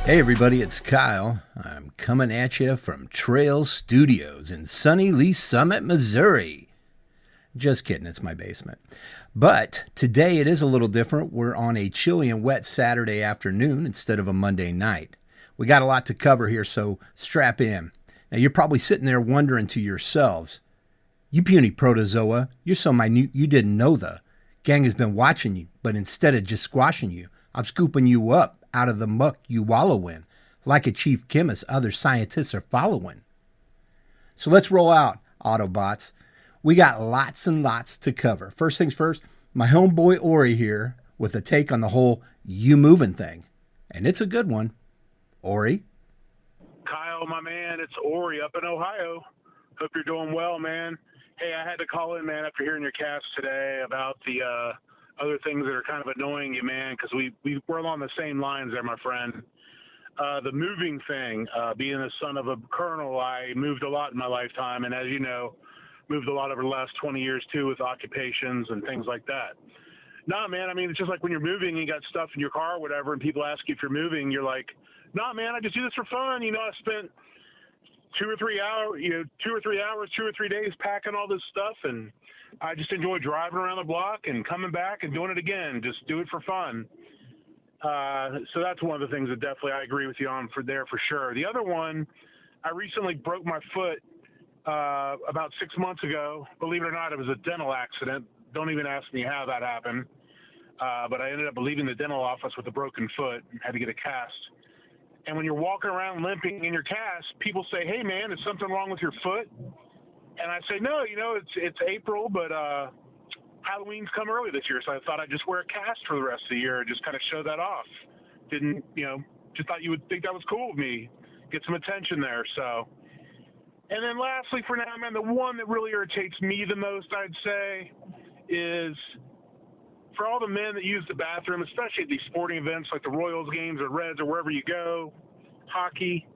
Hey everybody, it's Kyle. I'm coming at you from Trail Studios in sunny Lee Summit, Missouri. Just kidding, it's my basement. But today it is a little different. We're on a chilly and wet Saturday afternoon instead of a Monday night. We got a lot to cover here, so strap in. Now you're probably sitting there wondering to yourselves, you puny protozoa, you're so minute you didn't know the gang has been watching you, but instead of just squashing you, I'm scooping you up out of the muck you wallow in. Like a chief chemist, other scientists are following. So let's roll out, Autobots. We got lots and lots to cover. First things first, my homeboy Orrie here with a take on the whole you moving thing. And it's a good one. Orrie? Kyle, my man, it's Orrie up in Ohio. Hope you're doing well, man. Hey, I had to call in, man, after hearing your cast today about the other things that are kind of annoying you, man, because we're along the same lines there, my friend. The moving thing, being the son of a colonel, I moved a lot in my lifetime, and as you know, moved a lot over the last 20 years, too, with occupations and things like that. Nah, man, I mean, it's just like when you're moving and you got stuff in your car or whatever, and people ask you if you're moving, you're like, nah, man, I just do this for fun. You know, I spent 2 or 3 hours, 2 or 3 days packing all this stuff, and I just enjoy driving around the block and coming back and doing it again. Just do it for fun. So that's one of the things that definitely I agree with you on for sure. The other one, I recently broke my foot about 6 months ago. Believe it or not, it was a dental accident. Don't even ask me how that happened. But I ended up leaving the dental office with a broken foot and had to get a cast. And when you're walking around limping in your cast, people say, hey, man, is something wrong with your foot? And I say, no, it's April, but Halloween's come early this year, so I thought I'd just wear a cast for the rest of the year and just kind of show that off. Didn't, just thought you would think that was cool of me, get some attention there. So, and then lastly for now, man, the one that really irritates me the most, I'd say, is for all the men that use the bathroom, especially at these sporting events like the Royals games or Reds or wherever you go, hockey,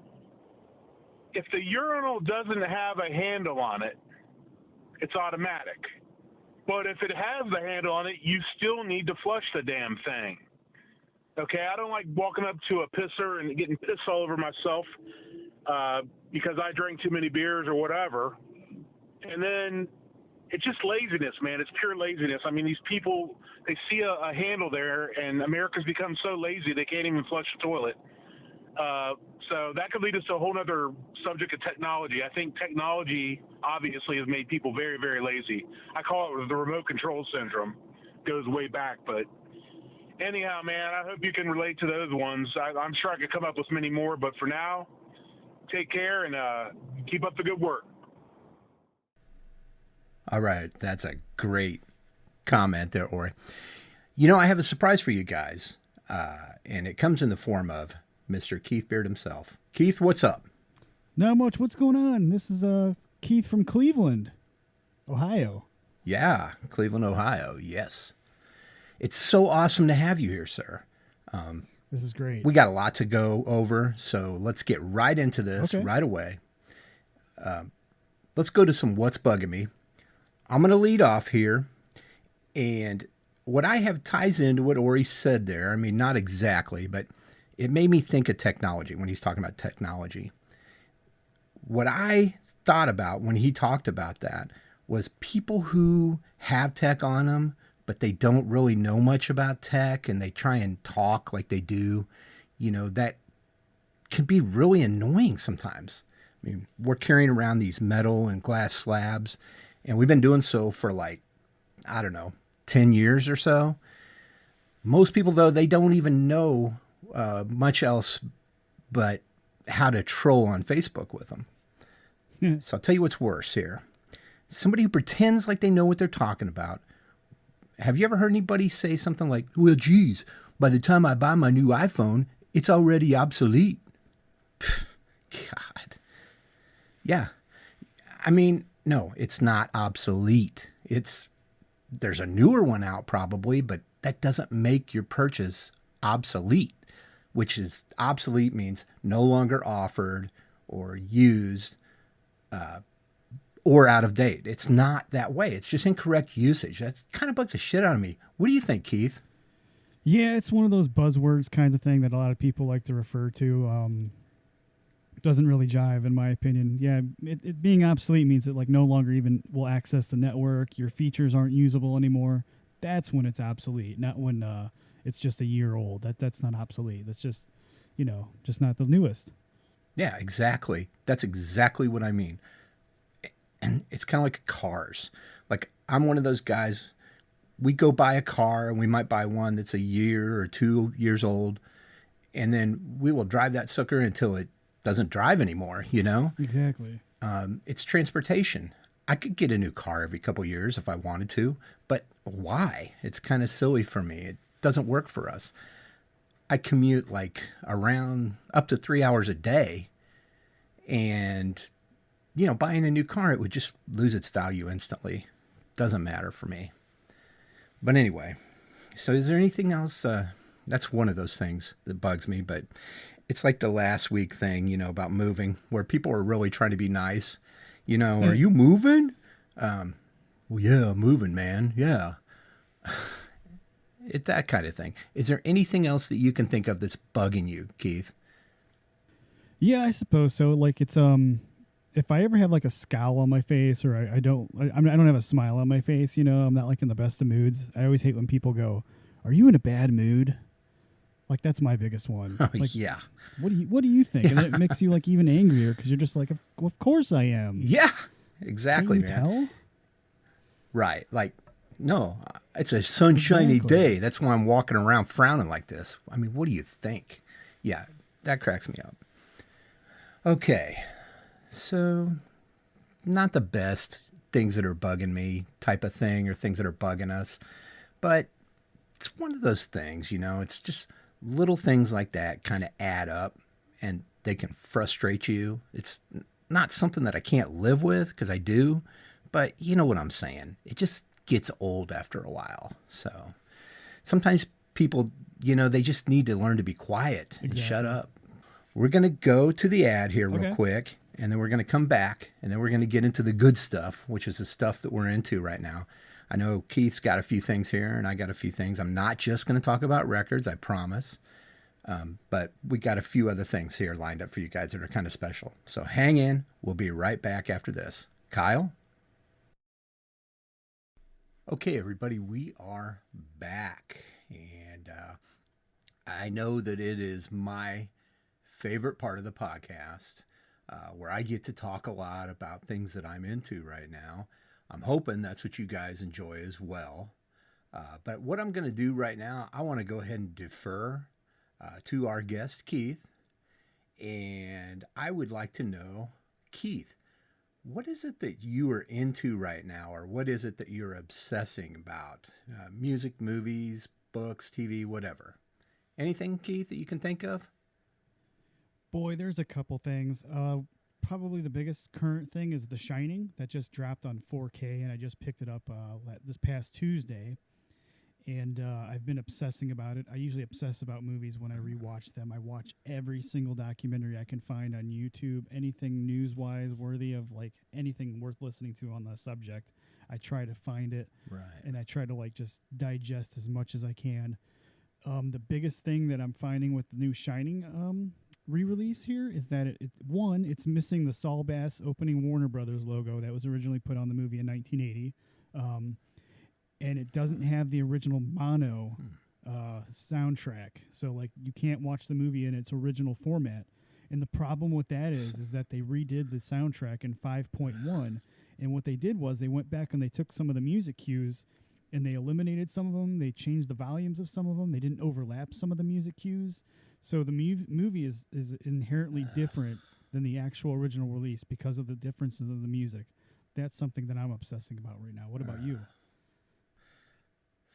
if the urinal doesn't have a handle on it, it's automatic. But if it has the handle on it, you still need to flush the damn thing. Okay, I don't like walking up to a pisser and getting piss all over myself because I drank too many beers or whatever. And then it's just laziness, man. It's pure laziness. I mean, these people, they see a handle there, and America's become so lazy they can't even flush the toilet. So that could lead us to a whole other subject of technology. I think technology obviously has made people very, very lazy. I call it the remote control syndrome. Goes way back, but anyhow, man, I hope you can relate to those ones. I'm sure I could come up with many more, but for now, take care and keep up the good work. All right, that's a great comment there, Orrie. I have a surprise for you guys, and it comes in the form of Mr. Keith Beard himself. Keith, what's up? Not much. What's going on? This is Keith from Cleveland, Ohio. Yeah, Cleveland, Ohio. Yes. It's so awesome to have you here, sir. This is great. We got a lot to go over, so let's get right into this right away. Let's go to some What's Bugging Me. I'm going to lead off here, and what I have ties into what Orrie said there. I mean, not exactly, but it made me think of technology when he's talking about technology. What I thought about when he talked about that was people who have tech on them, but they don't really know much about tech, and they try and talk like they do. That can be really annoying sometimes. I mean, we're carrying around these metal and glass slabs, and we've been doing so for 10 years or so. Most people, though, they don't even know much else but how to troll on Facebook with them. So I'll tell you what's worse here. Somebody who pretends like they know what they're talking about. Have you ever heard anybody say something like, well, geez, by the time I buy my new iPhone, it's already obsolete? God. Yeah. I mean, no, it's not obsolete. There's a newer one out probably, but that doesn't make your purchase obsolete, which is obsolete means no longer offered or used or out of date. It's not that way. It's just incorrect usage. That kind of bugs the shit out of me. What do you think, Keith? Yeah, it's one of those buzzwords kinds of thing that a lot of people like to refer to. Doesn't really jive, in my opinion. Yeah, it being obsolete means that like no longer even will access the network. Your features aren't usable anymore. That's when it's obsolete, not when it's just a year old. That's not obsolete. That's just, just not the newest. Yeah, exactly. That's exactly what I mean. And it's kind of like cars. Like I'm one of those guys. We go buy a car and we might buy one that's a year or 2 years old, and then we will drive that sucker until it doesn't drive anymore. Exactly. It's transportation. I could get a new car every couple years if I wanted to, but why? It's kind of silly for me. It doesn't work for us. I commute like around up to 3 hours a day, and buying a new car, it would just lose its value instantly. Doesn't matter for me. But anyway, so is there anything else? That's one of those things that bugs me, but it's like the last week thing, about moving, where people are really trying to be nice. Are you moving? Well, yeah, I'm moving, man. Yeah. That kind of thing. Is there anything else that you can think of that's bugging you, Keith? Yeah, I suppose so. Like it's if I ever have like a scowl on my face, or I don't have a smile on my face, I'm not like in the best of moods. I always hate when people go, "Are you in a bad mood?" Like that's my biggest one. Oh, like, yeah. What do you think? And it makes you like even angrier because you're just like, of course I am. Yeah, exactly, Can't you man. tell? Right. Like, no, it's a sunshiny day. That's why I'm walking around frowning like this. I mean, what do you think? Yeah, that cracks me up. Okay. So, not the best things that are bugging me type of thing, or things that are bugging us, but it's one of those things, it's just little things like that kind of add up, and they can frustrate you. It's not something that I can't live with, because I do, but you know what I'm saying. It just gets old after a while. So sometimes people, they just need to learn to be quiet and shut up. We're going to go to the ad here real quick, and then we're going to come back, and then we're going to get into the good stuff, which is the stuff that we're into right now. I know Keith's got a few things here, and I got a few things. I'm not just going to talk about records, I promise. But we got a few other things here lined up for you guys that are kind of special. So hang in. We'll be right back after this. Kyle? Okay, everybody, we are back. And I know that it is my favorite part of the podcast, where I get to talk a lot about things that I'm into right now. I'm hoping that's what you guys enjoy as well. But what I'm going to do right now, I want to go ahead and defer to our guest, Keith. And I would like to know, Keith, what is it that you are into right now? Or what is it that you're obsessing about? Music, movies, books, TV, whatever. Anything, Keith, that you can think of? Boy, there's a couple things. Probably the biggest current thing is The Shining that just dropped on 4K, and I just picked it up this past Tuesday. And I've been obsessing about it. I usually obsess about movies when I rewatch them. I watch every single documentary I can find on YouTube, anything news-wise worthy of like anything worth listening to on the subject. I try to find it, right, and I try to like just digest as much as I can. The biggest thing that I'm finding with the new Shining re-release here is that it's missing the Saul Bass opening Warner Brothers logo that was originally put on the movie in 1980. And it doesn't have the original mono soundtrack. So like you can't watch the movie in its original format. And the problem with that is that they redid the soundtrack in 5.1. And what they did was they went back and they took some of the music cues and they eliminated some of them. They changed the volumes of some of them. They didn't overlap some of the music cues. So the movie is inherently different than the actual original release because of the differences of the music. That's something that I'm obsessing about right now. What about you?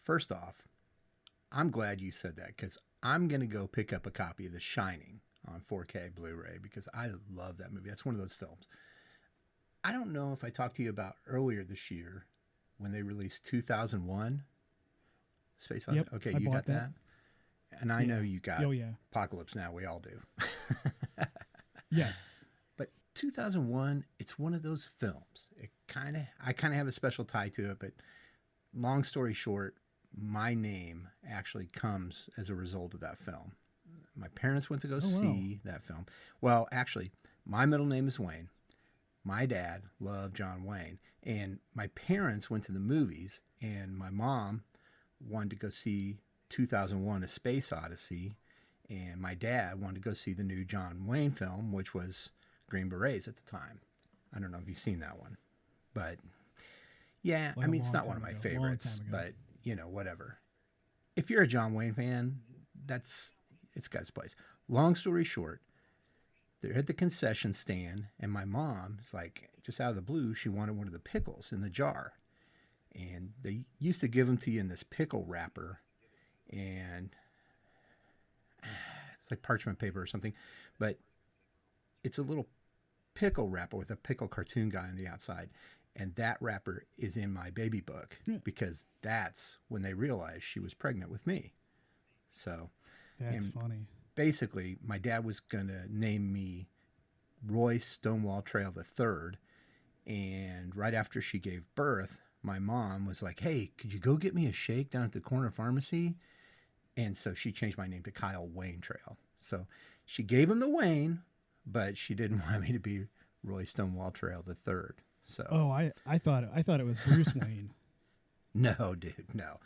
First off, I'm glad you said that, because I'm going to go pick up a copy of The Shining on 4K Blu-ray, because I love that movie. That's one of those films. I don't know if I talked to you about earlier this year when they released 2001 Space Odyssey. Yep, Okay, I you got that. And I know you got Oh, yeah. Apocalypse Now. We all do. Yes. But 2001, it's one of those films. I kind of have a special tie to it, but long story short, my name actually comes as a result of that film. My parents went to go wow. see that film. Well, actually, my middle name is Wayne. My dad loved John Wayne. And my parents went to the movies, and my mom wanted to go see 2001: A Space Odyssey, and my dad wanted to go see the new John Wayne film, which was Green Berets at the time. I don't know if you've seen that one, but yeah, Like I mean, it's not one of my favorites, but you know, whatever. If you're a John Wayne fan, it's got its place. Long story short, they're at the concession stand, and my mom is like, just out of the blue, she wanted one of the pickles in the jar. And they used to give them to you in this pickle wrapper, and it's like parchment paper or something, but it's a little pickle wrapper with a pickle cartoon guy on the outside. And that wrapper is in my baby book because that's when they realized she was pregnant with me. So that's funny. Basically, my dad was going to name me Roy Stonewall Trail III. And right after she gave birth, my mom was like, hey, could you go get me a shake down at the corner pharmacy? And so she changed my name to Kyle Wayne Trail. So she gave him the Wayne, but she didn't want me to be Roy Stonewall Trail III. So I thought it was Bruce Wayne. No, dude, no,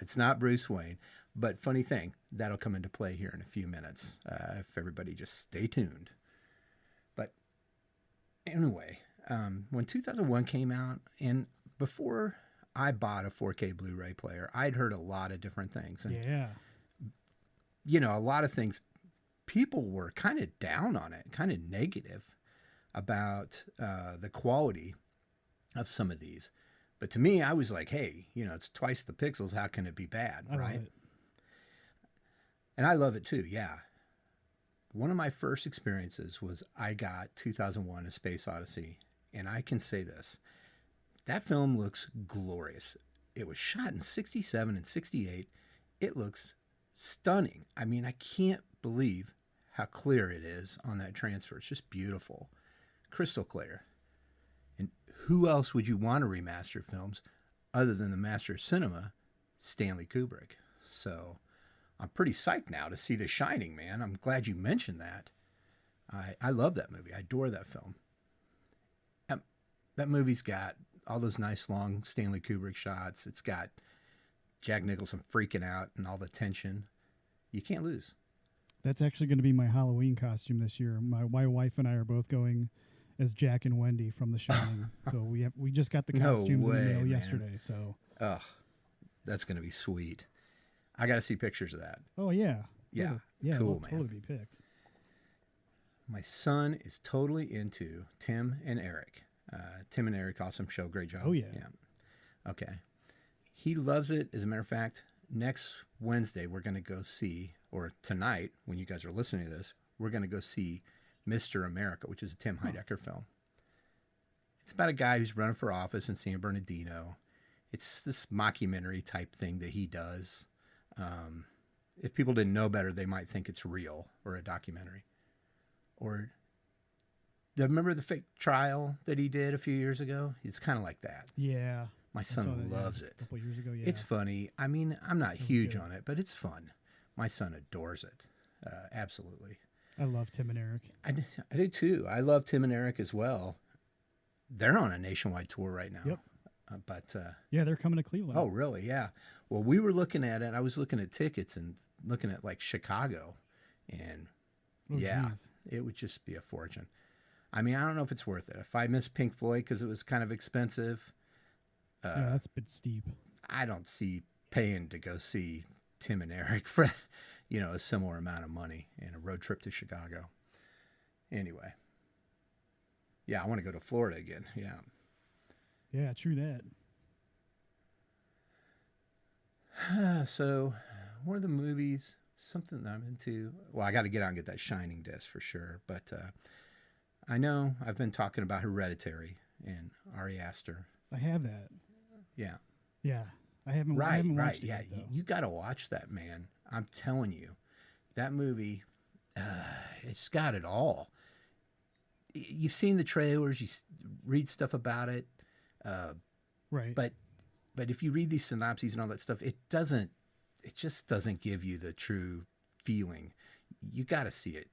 it's not Bruce Wayne. But funny thing, that'll come into play here in a few minutes if everybody just stay tuned. But anyway, when 2001 came out, and before I bought a 4K Blu-ray player, I'd heard a lot of different things. And, yeah. You know, a lot of things, people were kind of down on it, kind of negative about the quality of some of these. But to me, I was like, hey, you know, it's twice the pixels. How can it be bad, right? And I love it too, yeah. One of my first experiences was I got 2001: A Space Odyssey. And I can say this. That film looks glorious. It was shot in 67 and 68. It looks stunning. I mean, I can't believe how clear it is on that transfer. It's just beautiful. Crystal clear. And who else would you want to remaster films other than the master of cinema, Stanley Kubrick? So I'm pretty psyched now to see The Shining, man. I'm glad you mentioned that. I love that movie. I adore that film. That movie's got all those nice long Stanley Kubrick shots. It's got Jack Nicholson freaking out and all the tension. You can't lose. That's actually going to be my Halloween costume this year. My wife and I are both going as Jack and Wendy from The Shining. So we just got the costumes in the mail yesterday. So that's going to be sweet. I got to see pictures of that. Oh yeah. Yeah. Cool, man. Totally be pics. My son is totally into Tim and Eric. Tim and Eric, awesome show. Great job. Oh, yeah. Okay. He loves it. As a matter of fact, next Wednesday, we're going to go see, or tonight, when you guys are listening to this, we're going to go see Mr. America, which is a Tim Heidecker film. It's about a guy who's running for office in San Bernardino. It's this mockumentary type thing that he does. If people didn't know better, they might think it's real or a documentary. Or remember the fake trial that he did a few years ago? It's kind of like that. Yeah. My son loves it. A couple years ago, yeah. It's funny. I mean, I'm not huge on it, but it's fun. My son adores it. Absolutely. I love Tim and Eric. I do too. I love Tim and Eric as well. They're on a nationwide tour right now. Yep. Yeah, they're coming to Cleveland. Oh, really? Yeah. Well, we were looking at it. I was looking at tickets and looking at like Chicago, and geez. It would just be a fortune. I mean, I don't know if it's worth it. If I miss Pink Floyd because it was kind of expensive, yeah, that's a bit steep. I don't see paying to go see Tim and Eric for, a similar amount of money in a road trip to Chicago. Anyway. Yeah, I want to go to Florida again. Yeah. Yeah, true that. So, one of the movies, something that I'm into. Well, I got to get out and get that Shining disc for sure. But I know I've been talking about Hereditary and Ari Aster. I have that. Yeah. Yeah. I haven't watched it yeah. yet, though. You got to watch that, man. I'm telling you. That movie, it's got it all. You've seen the trailers, you read stuff about it. Right. But but if you read these synopses and all that stuff, it just doesn't give you the true feeling. You got to see it.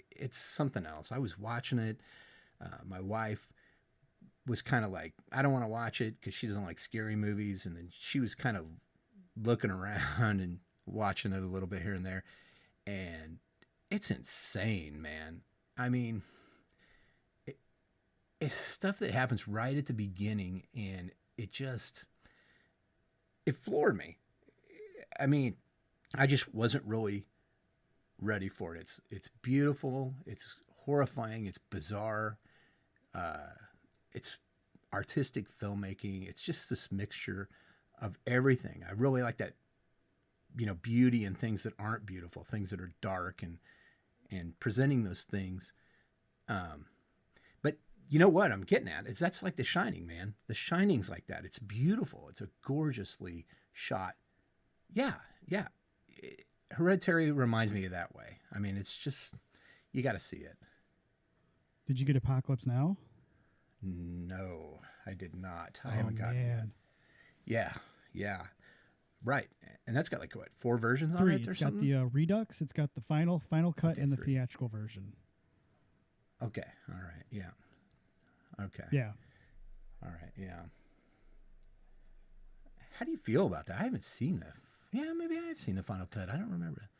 It's something else. I was watching it. My wife was kind of like, I don't want to watch it because she doesn't like scary movies. And then she was kind of looking around and watching it a little bit here and there. And it's insane, man. I mean, it's stuff that happens right at the beginning, and it floored me. I mean, I just wasn't really ready for it. It's beautiful. It's horrifying. It's bizarre. It's artistic filmmaking. It's just this mixture of everything. I really like that, beauty in things that aren't beautiful, things that are dark, and presenting those things. But you know what I'm getting at is that's like The Shining, man. The Shining's like that. It's beautiful. It's a gorgeously shot. Yeah. Hereditary reminds me of that way. I mean, it's just, you got to see it. Did you get Apocalypse Now? No, I did not. I haven't gotten it yet. Yeah. Right. And that's got like, what, 4 versions on it or something? It's got the Redux, it's got the final cut, and the 3 theatrical version. Okay. All right. Yeah. Okay. Yeah. All right. Yeah. How do you feel about that? I haven't seen that. Yeah, maybe I have seen the final cut. I don't remember.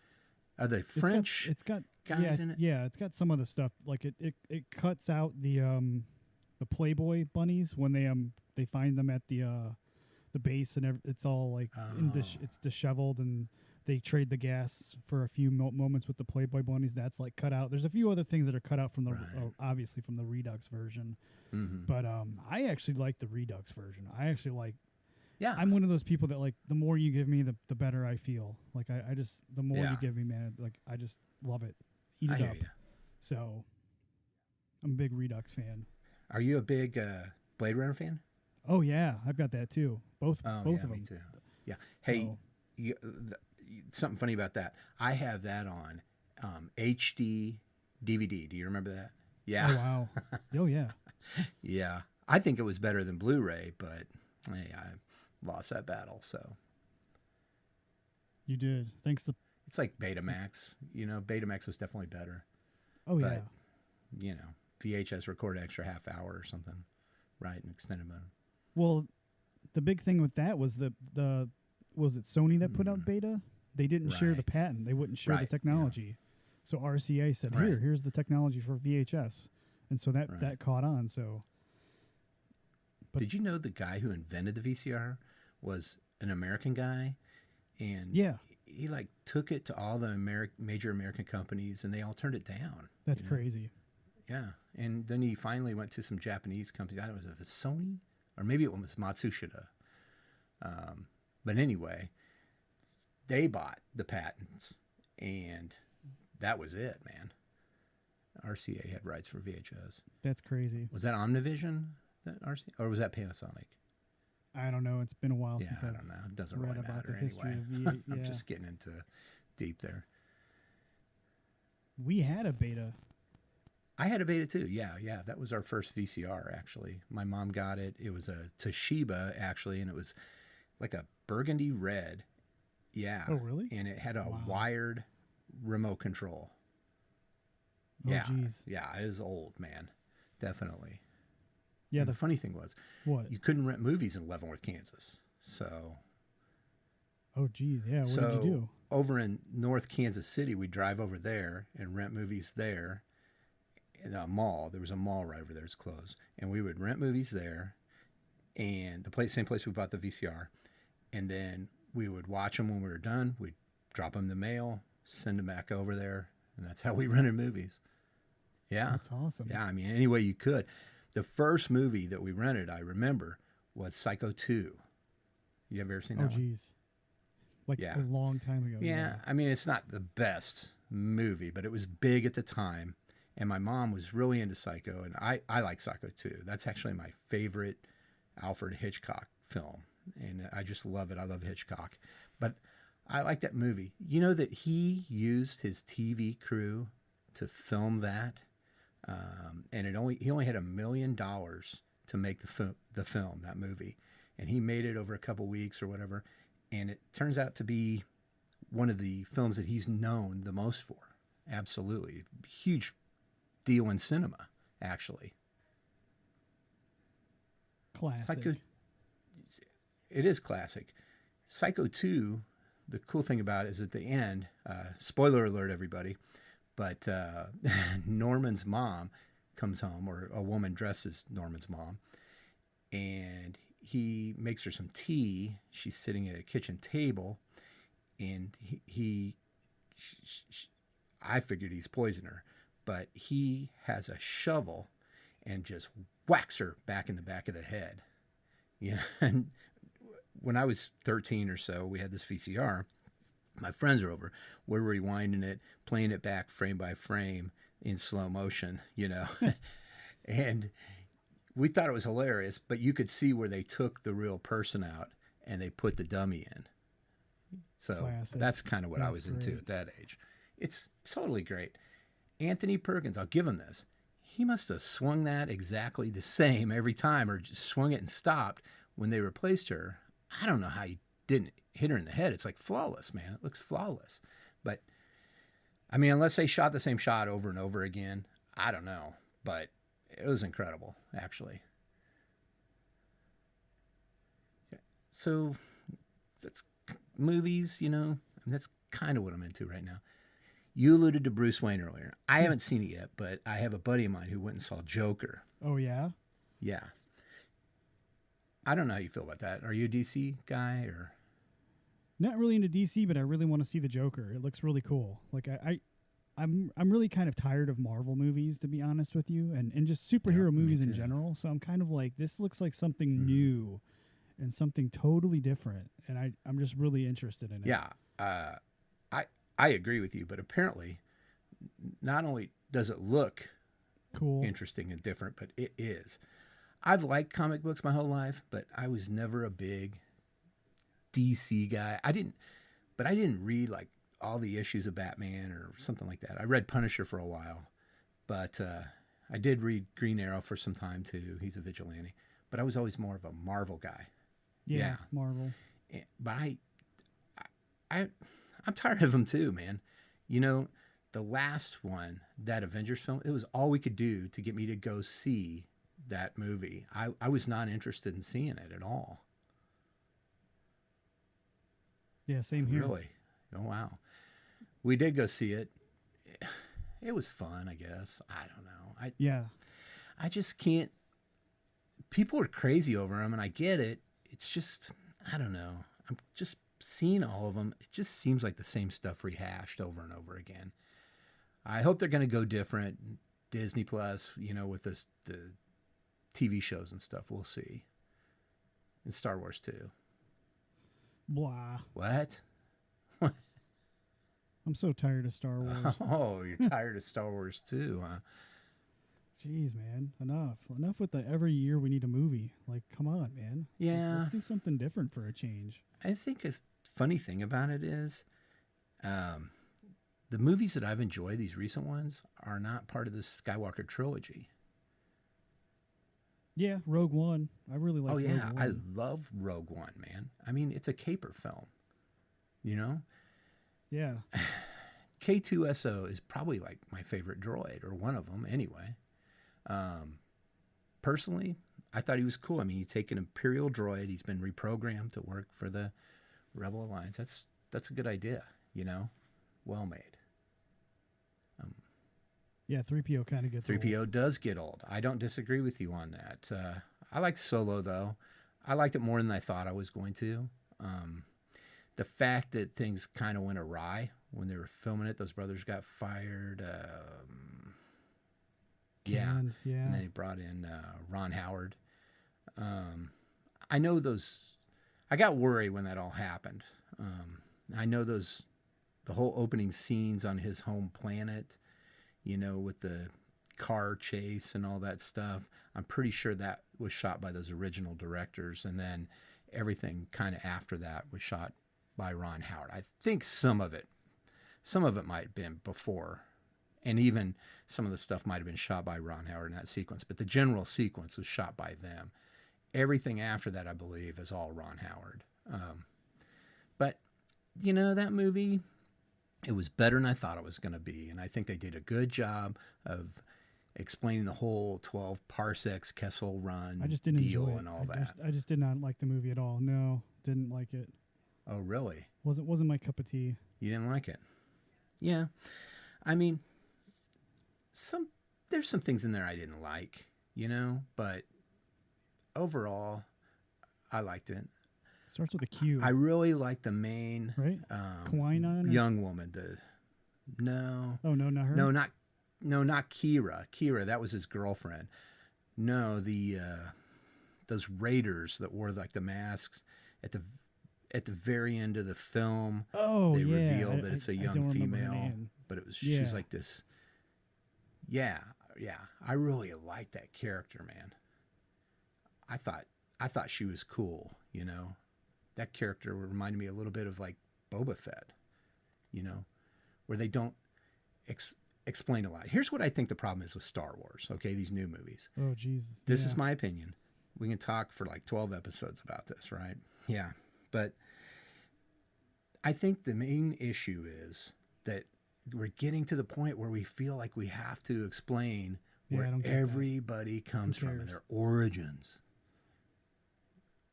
Are they French? It's got guys in it. Yeah, it's got some of the stuff. Like it cuts out the Playboy bunnies when they find them at the base, and it's all like it's disheveled, and they trade the gas for a few moments with the Playboy bunnies. That's like cut out. There's a few other things that are cut out from the obviously from the Redux version. Mm-hmm. But I actually like the Redux version. I actually like. Yeah, I'm one of those people that like the more you give me, the better I feel. Like I just the more you give me, man, like I just love it. Eat it up. So I'm a big Redux fan. Are you a big Blade Runner fan? Oh yeah, I've got that too. Both of them. Me too. Yeah. Hey, something funny about that. I have that on HD DVD. Do you remember that? Yeah. Oh wow. Oh yeah. Yeah. I think it was better than Blu-ray, but hey, I lost that battle. So you did. Thanks to it's like Betamax. Betamax was definitely better. Oh but, yeah. VHS record extra half hour or something, right? And extended mode. Well, the big thing with that was was it Sony that put out Beta? They didn't share the patent. They wouldn't share the technology. Yeah. So RCA said, here's the technology for VHS. And so that caught on. So, but did you know the guy who invented the VCR was an American guy? And he like took it to all the major American companies, and they all turned it down. That's crazy. Yeah, and then he finally went to some Japanese companies. I don't know, was it Sony? Or maybe it was Matsushita. But anyway, they bought the patents, and that was it, man. RCA had rights for VHS. That's crazy. Was that Omnivision, that RCA, or was that Panasonic? I don't know. It's been a while since I don't know. It doesn't read really about matter the history anyway. of I'm just getting into deep there. We had a Beta. I had a Beta too. Yeah. That was our first VCR, actually. My mom got it. It was a Toshiba, actually, and it was like a burgundy red. Yeah. Oh, really? And it had a wired remote control. Oh, geez. Yeah, it is old, man. Definitely. Yeah. And the funny thing was, what? You couldn't rent movies in Leavenworth, Kansas. So. Oh, geez. Yeah. What did you do? Over in North Kansas City, we'd drive over there and rent movies there. In a mall, there was a mall right over there. It's closed, and we would rent movies there, and same place we bought the VCR, and then we would watch them when we were done. We'd drop them in the mail, send them back over there, and that's how we rented movies. Yeah, that's awesome. Yeah, I mean, any way you could. The first movie that we rented, I remember, was Psycho 2. You have ever seen that? Oh, geez. Like a long time ago. Yeah, I mean, it's not the best movie, but it was big at the time. And my mom was really into Psycho, and I like Psycho too. That's actually my favorite Alfred Hitchcock film, and I just love it. I love Hitchcock. But I like that movie. You know that he used his TV crew to film that, and he only had $1 million to make the film, that movie. and he made it over a couple weeks or whatever. And it turns out to be one of the films that he's known the most for. Absolutely. Huge deal in cinema, actually. Classic. It is classic. Psycho 2, the cool thing about it is at the end, spoiler alert, everybody, but Norman's mom comes home, or a woman dressed as Norman's mom, and he makes her some tea. She's sitting at a kitchen table, and I figured he's poisoned her, but he has a shovel and just whacks her back in the back of the head. You know, and when I was 13 or so, we had this VCR. My friends are over. We're rewinding it, playing it back frame by frame in slow motion, you know. And we thought it was hilarious, but you could see where they took the real person out and they put the dummy in. So Classic. that's kind of what I was into at that age. It's totally great. Anthony Perkins, I'll give him this. He must have swung that exactly the same every time, or just swung it and stopped when they replaced her. I don't know how he didn't hit her in the head. It's like flawless, man. It looks flawless. But, I mean, unless they shot the same shot over and over again, I don't know. But it was incredible, actually. So, that's movies, you know. I mean, that's kind of what I'm into right now. You alluded to Bruce Wayne earlier. I haven't seen it yet, but I have a buddy of mine who went and saw Joker. Oh, yeah? Yeah. I don't know how you feel about that. Are you a DC guy or? Not really into DC, but I really want to see the Joker. It looks really cool. Like I'm really kind of tired of Marvel movies, to be honest with you, and just superhero movies in general. So I'm kind of like, this looks like something new and something totally different, and I'm just really interested in it. Yeah, I agree with you, but apparently, not only does it look cool, interesting and different, but it is. I've liked comic books my whole life, but I was never a big DC guy. I didn't read like all the issues of Batman or something like that. I read Punisher for a while, but I did read Green Arrow for some time too. He's a vigilante, but I was always more of a Marvel guy. Yeah. Marvel. But I'm tired of them too, man. You know, the last one, that Avengers film, it was all we could do to get me to go see that movie. I was not interested in seeing it at all. Yeah, same here. Really? Oh, wow. We did go see it. It was fun, I guess. I don't know. I just can't. People are crazy over them, and I get it. It's just, I don't know. I'm just seeing all of them. It just seems like the same stuff rehashed over and over again. I hope they're going to go different. Disney Plus, you know, with the TV shows and stuff. We'll see. And Star Wars too. Blah. What? I'm so tired of Star Wars. Oh, you're tired of Star Wars too, huh? Jeez, man. Enough with the every year we need a movie. Like, come on, man. Yeah. Let's do something different for a change. I think a funny thing about it is the movies that I've enjoyed, these recent ones, are not part of this Skywalker trilogy. Yeah, Rogue One. I really like Rogue One. I love Rogue One, man. I mean, it's a caper film, you know? Yeah. K2SO is probably like my favorite droid, or one of them anyway. Personally, I thought he was cool. I mean, you take an Imperial droid, he's been reprogrammed to work for the Rebel Alliance. That's a good idea, you know? Well made. Yeah, 3PO kind of gets 3PO old. does get old. I don't disagree with you on that. I like Solo, though. I liked it more than I thought I was going to. The fact that things kind of went awry when they were filming it, those brothers got fired. And then they brought in Ron Howard. I know those. I got worried when that all happened. I know the whole opening scenes on his home planet, you know, with the car chase and all that stuff. I'm pretty sure that was shot by those original directors, and then everything kind of after that was shot by Ron Howard. I think some of it might have been before, and even some of the stuff might have been shot by Ron Howard in that sequence, but the general sequence was shot by them. everything after that, I believe, is all Ron Howard. But that movie, it was better than I thought it was going to be, and I think they did a good job of explaining the whole 12 parsecs Kessel Run I just didn't deal enjoy it. and all that. I just did not like the movie at all. No, didn't like it. Oh, really? Wasn't my cup of tea. You didn't like it? Yeah. I mean, there's some things in there I didn't like, but overall, I liked it. Starts with a Q. I really like the main right? Quinine? young woman. No. Oh, no, not her? No, not Kira. Kira, that was his girlfriend. No, those raiders that wore like the masks at the very end of the film. Oh, they yeah. reveal that it's a young female, but she's like this. Yeah. I really liked that character, man. I thought she was cool, That character reminded me a little bit of like Boba Fett, where they don't explain a lot. Here's what I think the problem is with Star Wars, okay, these new movies. Oh, Jesus. This is my opinion. We can talk for like 12 episodes about this, right? Yeah. But I think the main issue is that we're getting to the point where we feel like we have to explain where everybody comes from and their origins.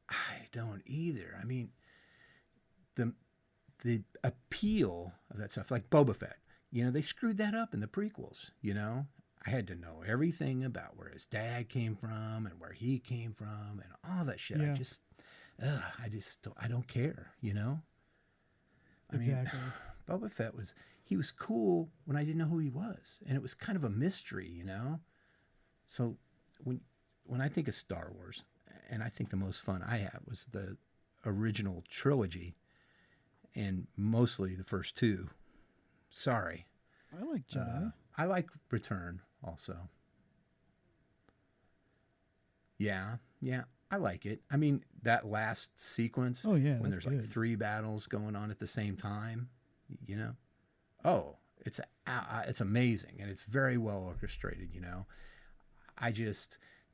I don't either. I mean, the appeal of that stuff, like Boba Fett, they screwed that up in the prequels, I had to know everything about where his dad came from and where he came from and all that shit. Yeah. I don't care, I mean, Boba Fett he was cool when I didn't know who he was. And it was kind of a mystery, So when I think of Star Wars, and I think the most fun I had was the original trilogy and mostly the first two. Sorry. I like Jedi. I like Return also. Yeah, I like it. I mean, that last sequence when there's like 3 battles going on at the same time, Oh, it's amazing, and it's very well orchestrated,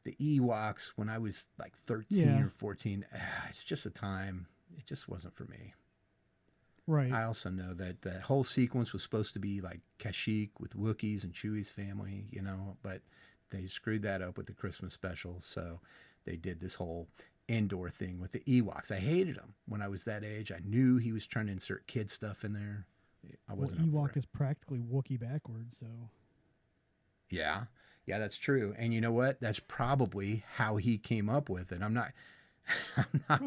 the Ewoks, when I was like 13 or 14, it's just a time, it just wasn't for me. Right. I also know that the whole sequence was supposed to be like Kashyyyk with Wookiees and Chewie's family, but they screwed that up with the Christmas special, so they did this whole Endor thing with the Ewoks. I hated him when I was that age. I knew he was trying to insert kid stuff in there. I wasn't up for Ewok it. is practically Wookiee backwards, so... Yeah, that's true. And you know what? That's probably how he came up with it. I'm not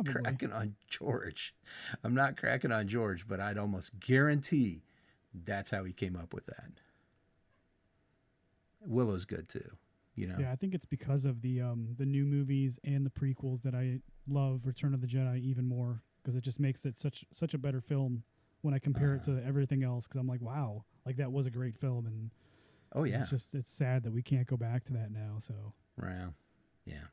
cracking on George. I'm not cracking on George, but I'd almost guarantee that's how he came up with that. Willow's good too, Yeah, I think it's because of the new movies and the prequels that I love Return of the Jedi even more, because it just makes it such a better film when I compare it to everything else, because I'm like, wow, like that was a great film, and oh yeah, it's sad that we can't go back to that now. So right, yeah,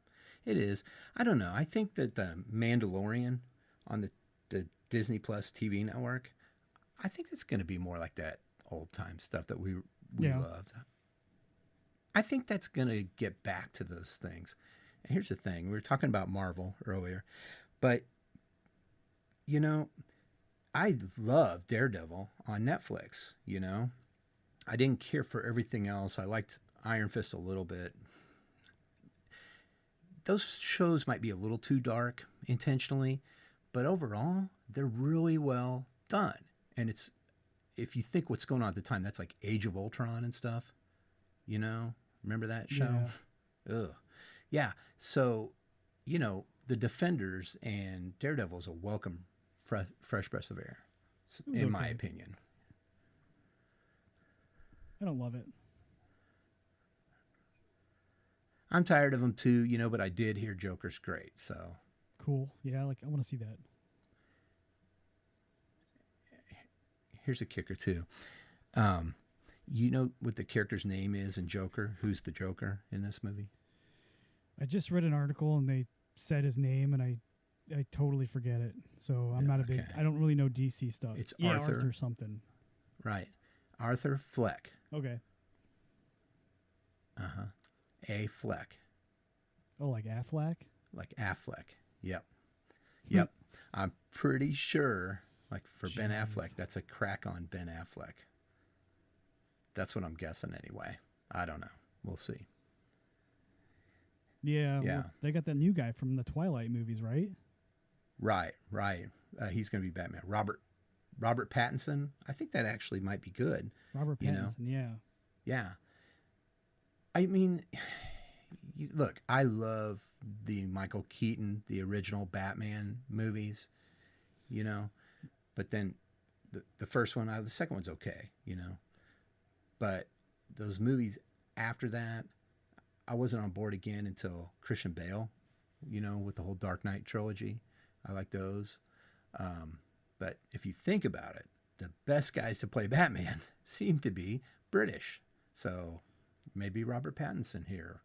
it is. I don't know. I think that the Mandalorian on the Disney Plus TV network, I think it's going to be more like that old time stuff that we loved. I think that's going to get back to those things. And here's the thing: we were talking about Marvel earlier, but I love Daredevil on Netflix, I didn't care for everything else. I liked Iron Fist a little bit. Those shows might be a little too dark intentionally, but overall, they're really well done. And if you think what's going on at the time, that's like Age of Ultron and stuff, remember that show? Yeah. Ugh. Yeah. So, the Defenders and Daredevil's a welcome fresh breath of air, in my opinion. I don't love it. I'm tired of them too, but I did hear Joker's great, so. Cool. Yeah, I want to see that. Here's a kicker too. You know what the character's name is in Joker? Who's the Joker in this movie? I just read an article and they said his name, and I totally forget it. So I'm not a big... I don't really know DC stuff. It's Arthur something. Right. Arthur Fleck. Okay. Uh-huh. A. Fleck. Oh, like Affleck? like Affleck. Yep. Yep. I'm pretty sure, like for Ben Affleck, that's a crack on Ben Affleck. That's what I'm guessing anyway. I don't know. We'll see. Yeah. Well, they got that new guy from the Twilight movies, right? Right. He's going to be Batman. Robert Pattinson. I think that actually might be good. Robert Pattinson, yeah. Yeah. I mean, look, I love the Michael Keaton, the original Batman movies, but then the first one, the second one's okay, but those movies after that, I wasn't on board again until Christian Bale, with the whole Dark Knight trilogy. I like those. But if you think about it, the best guys to play Batman seem to be British. So maybe Robert Pattinson here,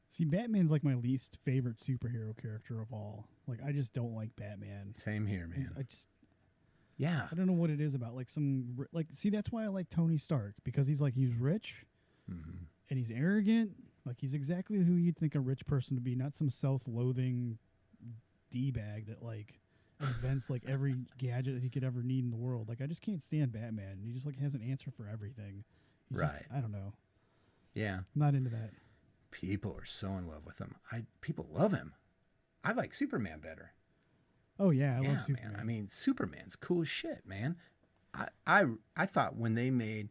See, Batman's like my least favorite superhero character of all. Like, I just don't like Batman. Same here, man. I don't know what it is about see, that's why I like Tony Stark, because he's rich and he's arrogant. Like, he's exactly who you'd think a rich person would be, not some self-loathing D-bag that invents every gadget that he could ever need in the world. Like, I just can't stand Batman. He just has an answer for everything. I don't know. Yeah. I'm not into that. People are so in love with him. People love him. I like Superman better. Oh yeah, I love Superman. Man. I mean, Superman's cool as shit, man. I thought when they made,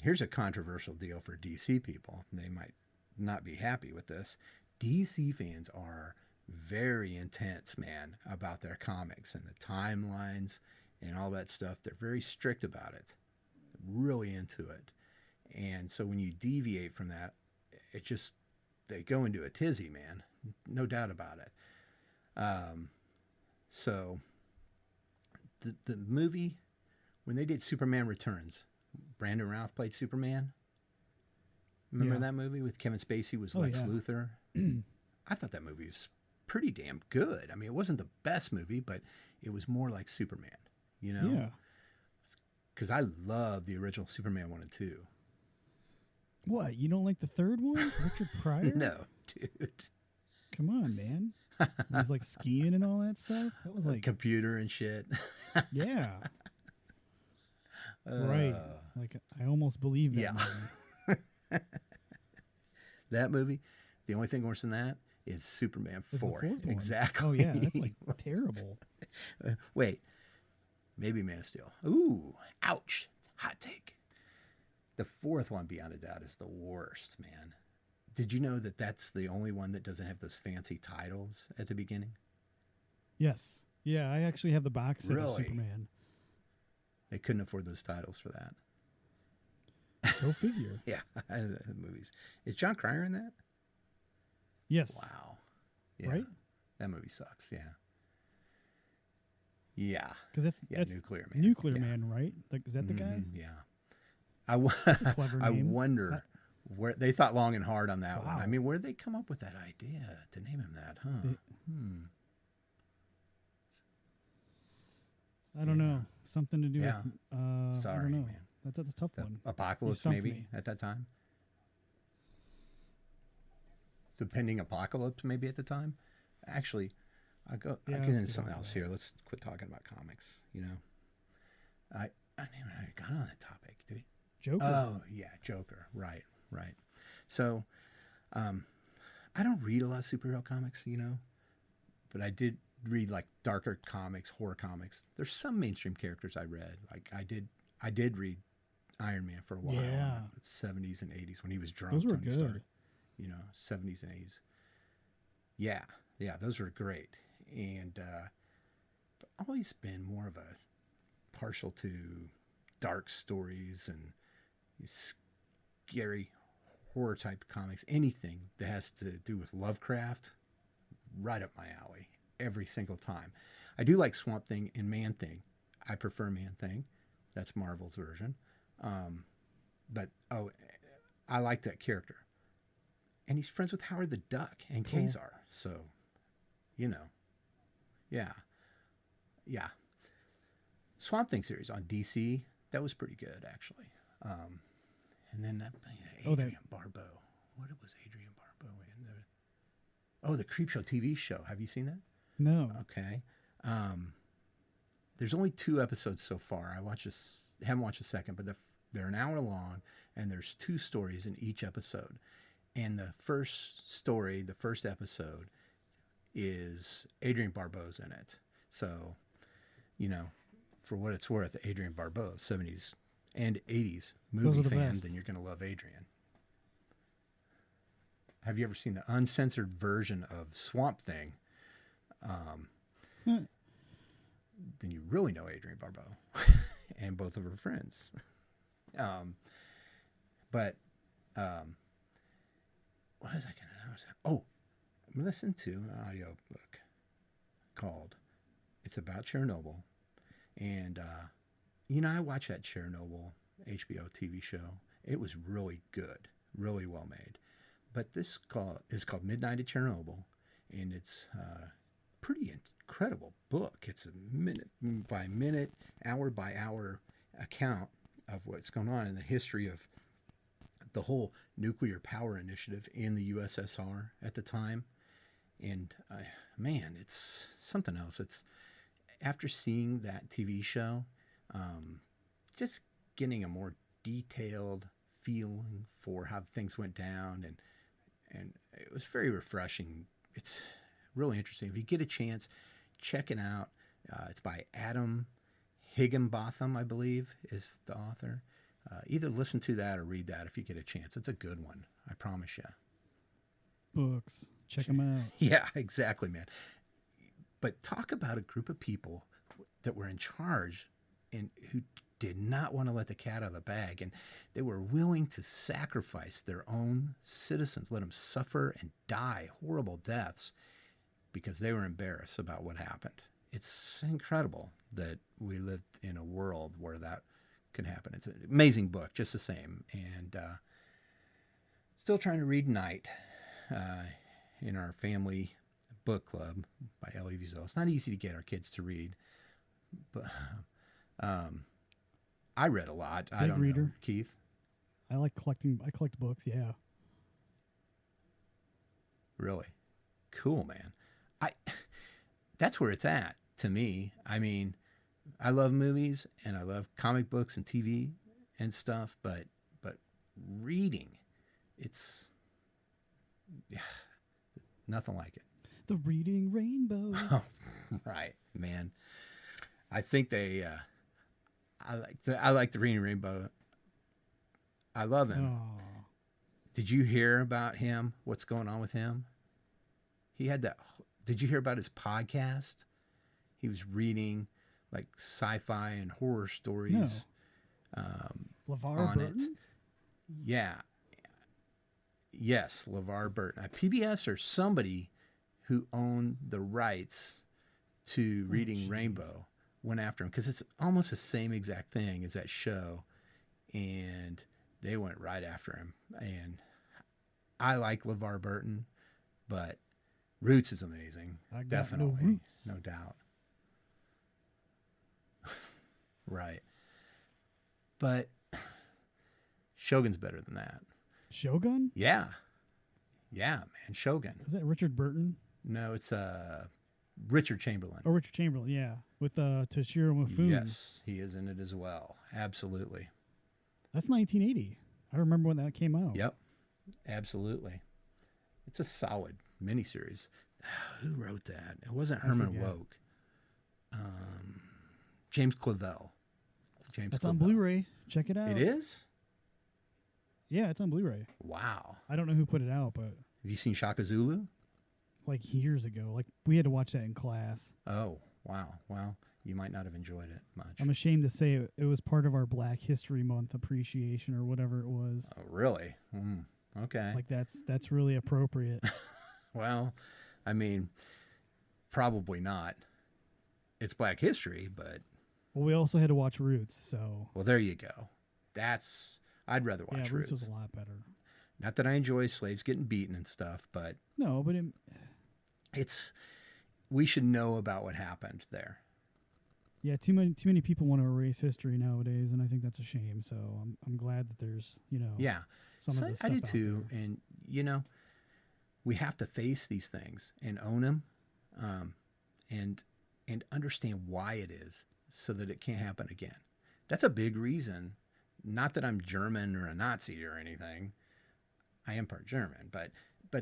here's a controversial deal for DC people. They might not be happy with this. DC fans are very intense, man, about their comics and the timelines and all that stuff. They're very strict about it. Really into it. And so when you deviate from that, they go into a tizzy, man. No doubt about it. So the movie, when they did Superman Returns, Brandon Routh played Superman. Remember that movie with Kevin Spacey was Lex Luthor? I thought that movie was pretty damn good. I mean, it wasn't the best movie, but it was more like Superman, Yeah. Because I love the original Superman 1 and 2. What, you don't like the third one? Richard Pryor? No, dude. Come on, man. He's skiing and all that stuff. That was computer and shit. Yeah. Right. I almost believe that. Yeah. Movie. That movie, the only thing worse than that is Superman 4. Exactly. Oh yeah, that's terrible. Wait. Maybe Man of Steel. Ooh, ouch. Hot take. The fourth one, beyond a doubt, is the worst, man. Did you know that that's the only one that doesn't have those fancy titles at the beginning? Yes. Yeah, I actually have the box set of Superman. They couldn't afford those titles for that. Go figure. Yeah, movies. Is John Cryer in that? Yes. Wow. Yeah. Right? That movie sucks, yeah. Yeah. Because that's Nuclear Man. Nuclear Man, right? Is that the guy? Yeah. That's a clever name. I wonder where they thought long and hard on that one. I mean, where did they come up with that idea to name him that, huh? I don't know. Something to do with sorry, I don't know. Man. That's a tough one. Apocalypse, maybe, at that time? The pending apocalypse, maybe, at the time? Actually, I get into something else here. Let's quit talking about comics, I got on that topic, did we? Joker. Oh, yeah, Joker. Right. So, I don't read a lot of superhero comics, but I did read darker comics, horror comics. There's some mainstream characters I read. I did read Iron Man for a while. Yeah. In the 70s and 80s when he was drunk. Those were good. Stark, 70s and 80s. Yeah, those were great. And I've always been more of a partial to dark stories and scary horror type comics. Anything that has to do with Lovecraft, right up my alley every single time. I do like Swamp Thing and Man Thing. I prefer Man Thing. That's Marvel's version. But I like that character. And he's friends with Howard the Duck and Kazar. So, yeah. Swamp Thing series on DC, that was pretty good, actually. And then that Adrian Barbeau. What was Adrian Barbeau in there? Oh, the Creepshow TV show. Have you seen that? No. Okay. There's only 2 episodes so far. Haven't watched the second, but they're an hour long, and there's 2 stories in each episode. And the first story, the first episode, is Adrienne Barbeau's in it. So, for what it's worth, Adrienne Barbeau, 70s and 80s movie fan, then you're going to love Adrienne. Have you ever seen the uncensored version of Swamp Thing? Then you really know Adrienne Barbeau and both of her friends. What is I going to? Oh, I'm listening to an audio book called "It's About Chernobyl," and I watched that Chernobyl HBO TV show. It was really good, really well made. But this is called Midnight at Chernobyl, and it's a pretty incredible book. It's a minute by minute, hour by hour account of what's going on in the history of the whole nuclear power initiative in the USSR at the time. And man, it's something else. It's after seeing that TV show, just getting a more detailed feeling for how things went down, and it was very refreshing. It's really interesting. If you get a chance, check it out. It's by Adam Higginbotham, I believe, is the author. Either listen to that or read that if you get a chance. It's a good one, I promise you. Books. Check them out. Yeah, exactly, man. But talk about a group of people that were in charge and who did not want to let the cat out of the bag. And they were willing to sacrifice their own citizens, let them suffer and die horrible deaths because they were embarrassed about what happened. It's incredible that we lived in a world where that can happen. It's an amazing book, just the same. And still trying to read Night in our family book club by Elie Wiesel. It's not easy to get our kids to read, but I read a lot. I don't know, Keith. I collect books, yeah. Really? Cool, man. That's where it's at to me. I mean, I love movies and I love comic books and TV and stuff, but reading, it's nothing like it. The Reading Rainbow. Oh, right, man. I think I like the Reading Rainbow. I love him. Oh. Did you hear about him? What's going on with him? He had that. Did you hear about his podcast? He was reading like sci-fi and horror stories. No. LeVar on Burton? it. Yeah. Yes, LeVar Burton. PBS or somebody who owned the rights to Reading Rainbow went after him because it's almost the same exact thing as that show, and they went right after him. And I like LeVar Burton, but Roots is amazing. Definitely, no doubt. Right. But Shogun's better than that. Shogun? Yeah. Yeah, man. Shogun. Is that Richard Burton? No, it's Richard Chamberlain. Oh, Richard Chamberlain, yeah. With Toshiro Mifune. Yes, he is in it as well. Absolutely. That's 1980. I remember when that came out. Yep. Absolutely. It's a solid miniseries. Who wrote that? It wasn't Herman Wouk. James Clavell. That's on Blu-ray. Check it out. It is? Yeah, it's on Blu-ray. Wow. I don't know who put it out, but... Have you seen Shaka Zulu? Like years ago. Like, we had to watch that in class. Oh, wow. Well, you might not have enjoyed it much. I'm ashamed to say it was part of our Black History Month appreciation or whatever it was. Oh, really? Okay. Like, that's really appropriate. Well, I mean, probably not. It's Black History, but... Well, we also had to watch Roots, so... Well, there you go. I'd rather watch Roots was a lot better. Not that I enjoy slaves getting beaten and stuff, but... No, but... We should know about what happened there. Yeah, too many people want to erase history nowadays, and I think that's a shame. So I'm glad that there's, yeah, some of this stuff I do out too. there. And we have to face these things and own them, and understand why it is, so that it can't happen again. That's a big reason. Not that I'm German or a Nazi or anything. I am part German, but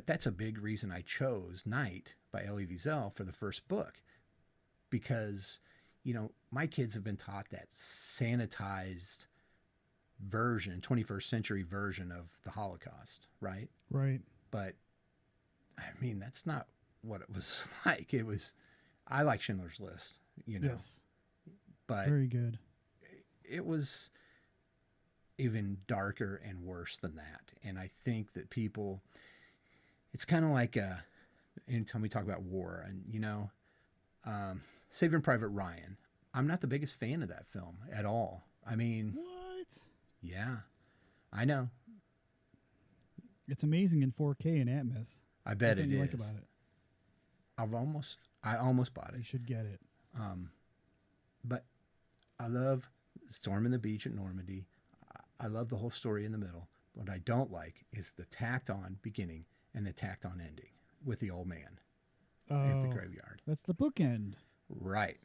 that's a big reason I chose Night by Elie Wiesel for the first book, because, you know, my kids have been taught that sanitized version, 21st century version of the Holocaust, right? Right. But I mean, that's not what it was like. I like Schindler's List, you know. Yes. But very good. It was even darker and worse than that. And I think that people, it's kind of like anytime we talk about war, and, you know, Saving Private Ryan, I'm not the biggest fan of that film at all. I mean, what? Yeah, I know. It's amazing in 4K and Atmos. I bet what it you is. Like about it? I almost bought it. You should get it. But I love Storm in the Beach at Normandy. I love the whole story in the middle. What I don't like is the tacked on beginning and the tacked on ending with the old man at the graveyard. That's the bookend. Right.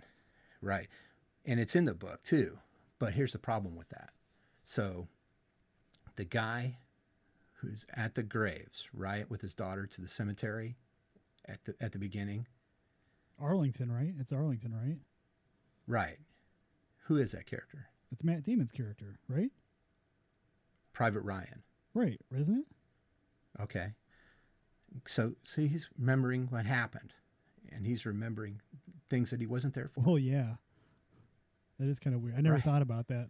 And it's in the book too. But here's the problem with that. So the guy who's at the graves, right, with his daughter to the cemetery at the beginning. Arlington, right? It's Arlington, right? Right. Who is that character? It's Matt Damon's character, right? Private Ryan. Right, isn't it? Okay. So he's remembering what happened, and he's remembering things that he wasn't there for. Oh, yeah. That is kind of weird. I never thought about that.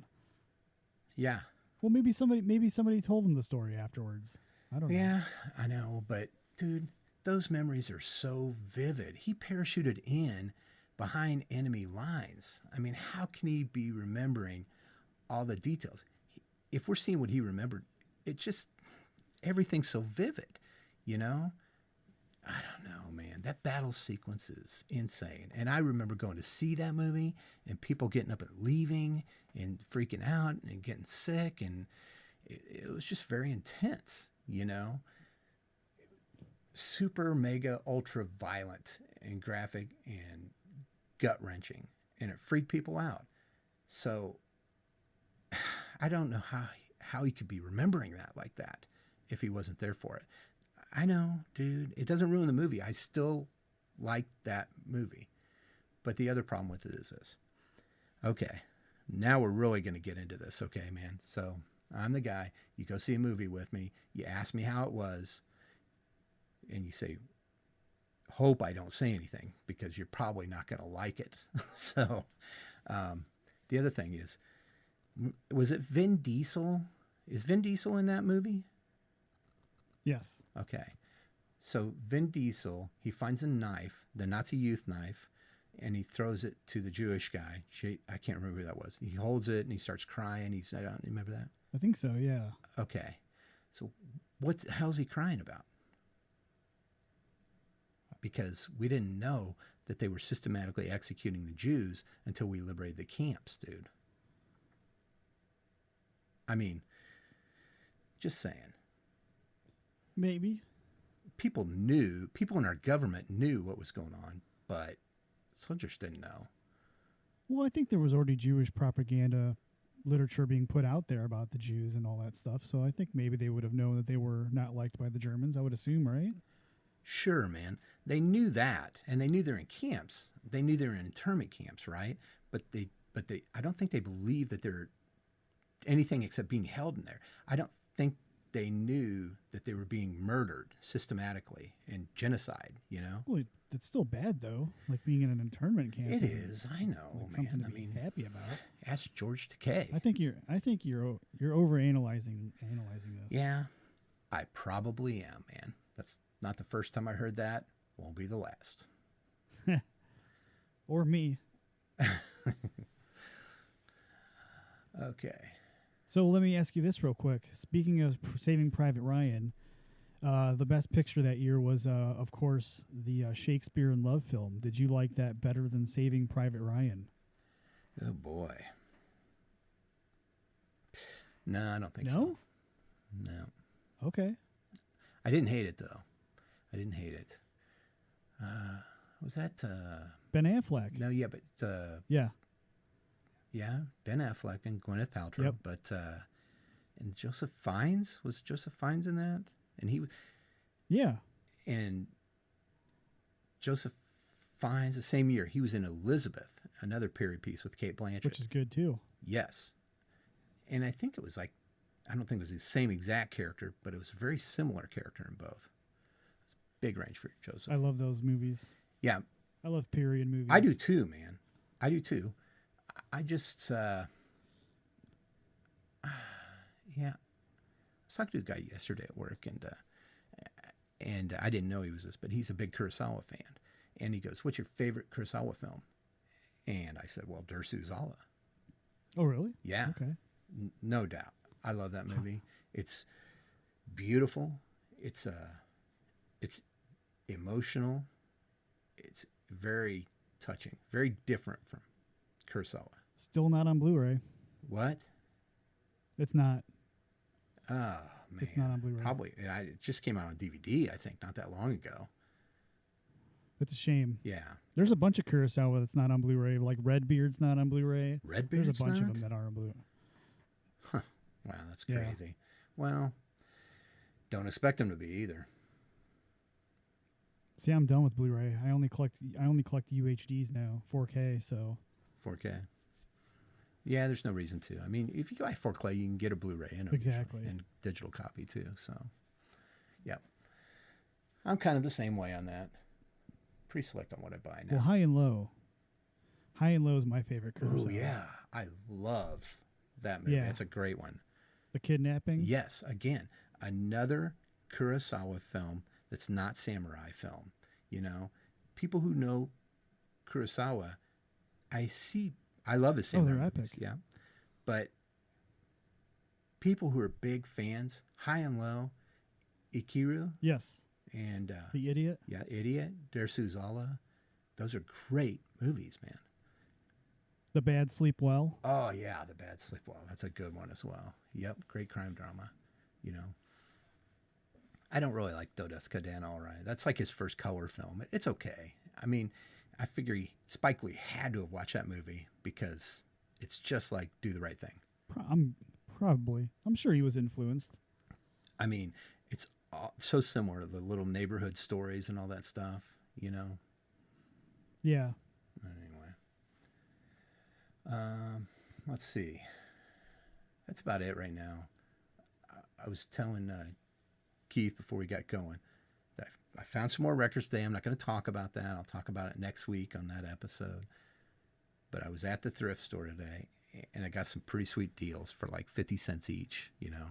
Yeah. Well, maybe somebody told him the story afterwards. I don't know. Yeah, I know, but dude, those memories are so vivid. He parachuted in behind enemy lines. I mean, how can he be remembering all the details? If we're seeing what he remembered, it just, everything's so vivid, you know? I don't know, man. That battle sequence is insane. And I remember going to see that movie and people getting up and leaving and freaking out and getting sick. And it was just very intense, you know? Super, mega, ultra violent and graphic and gut wrenching. And it freaked people out. So I don't know how he could be remembering that like that if he wasn't there for it. I know, dude, it doesn't ruin the movie. I still like that movie. But the other problem with it is this. Okay, now we're really going to get into this, okay, man? So I'm the guy. You go see a movie with me. You ask me how it was. And you say, hope I don't say anything because you're probably not going to like it. So the other thing is, was it Vin Diesel? Is Vin Diesel in that movie? Yes. Okay. So Vin Diesel, he finds a knife, the Nazi youth knife, and he throws it to the Jewish guy. I can't remember who that was. He holds it and he starts crying. I don't remember that. I think so, yeah. Okay. So what the hell's he crying about? Because we didn't know that they were systematically executing the Jews until we liberated the camps, dude. I mean, just saying. Maybe. People in our government knew what was going on, but soldiers didn't know. Well, I think there was already Jewish propaganda literature being put out there about the Jews and all that stuff, so I think maybe they would have known that they were not liked by the Germans, I would assume, right? Sure, man. They knew that, and they knew they're in camps. They knew they were in internment camps, right? But they I don't think they believed that they're anything except being held in there. I don't think they knew that they were being murdered systematically and genocide, you know? Well, it's still bad, though, like being in an internment camp. It is, I know, like man. Something to be happy about. Ask George Takei. I think you're overanalyzing this. Yeah, I probably am, man. That's not the first time I heard that. Won't be the last. Or me. Okay. So let me ask you this real quick. Speaking of Saving Private Ryan, the best picture that year was, of course, the Shakespeare in Love film. Did you like that better than Saving Private Ryan? Oh, boy. No, I don't think No? so. No. Okay. I didn't hate it, though. I didn't hate it. Was that Ben Affleck. no? Yeah, but Yeah. yeah, Ben Affleck and Gwyneth Paltrow. Yep. But and Joseph Fiennes, was Joseph Fiennes in that? And he Yeah. and Joseph Fiennes the same year he was in Elizabeth, another period piece with Kate Blanchett. Which is good too. Yes, and I think it was like, I don't think it was the same exact character, but it was a very similar character in both. It's a big range for Joseph. I love those movies. Yeah, I love period movies. I do too, man. I do too. I just, yeah. I was talking to a guy yesterday at work, and I didn't know he was this, but he's a big Kurosawa fan. And he goes, "What's your favorite Kurosawa film?" And I said, "Well, Dersu-Zala." Oh, really? Yeah, Okay. no doubt. I love that movie. It's beautiful. It's emotional. It's very touching. Very different from Kurosawa. Still not on Blu-ray. What? It's not. Oh, man. It's not on Blu-ray. Probably. It just came out on DVD, I think, not that long ago. It's a shame. Yeah. There's a bunch of Kurosawa that's not on Blu-ray. Like Redbeard's not on Blu-ray. Redbeard's There's a bunch not? of them that are on Blu-ray. Huh. Wow, that's Yeah. crazy. Well, don't expect them to be either. See, I'm done with Blu-ray. I only collect UHDs now, 4K. So 4K. Yeah, there's no reason to. I mean, if you buy 4K, you can get a Blu-ray and Exactly. and digital copy too. So, yeah, I'm kind of the same way on that. Pretty select on what I buy now. well, High and Low. High and Low is my favorite Kurosawa. Oh yeah, I love that movie. Yeah. It's a great one. The kidnapping. Yes, again, another Kurosawa film that's not samurai film. You know, people who know Kurosawa, I love his samurai they're movies, epic. yeah. But people who are big fans, High and Low, Ikiru, Yes. and The Idiot. yeah, Idiot, Dersu-Zala, those are great movies, man. The Bad Sleep Well. Oh yeah, The Bad Sleep Well. That's a good one as well. Yep, great crime drama. You know, I don't really like Dodeska Dan Allright. That's like his first color film. It's okay. I mean, I figure Spike Lee had to have watched that movie because it's just like Do the Right Thing. I'm sure he was influenced. I mean, it's so similar to the little neighborhood stories and all that stuff. You know. Yeah. Anyway, let's see. That's about it right now. I was telling Keith before we got going that I found some more records today. I'm not going to talk about that. I'll talk about it next week on that episode. But I was at the thrift store today, and I got some pretty sweet deals for like 50 cents each. You know,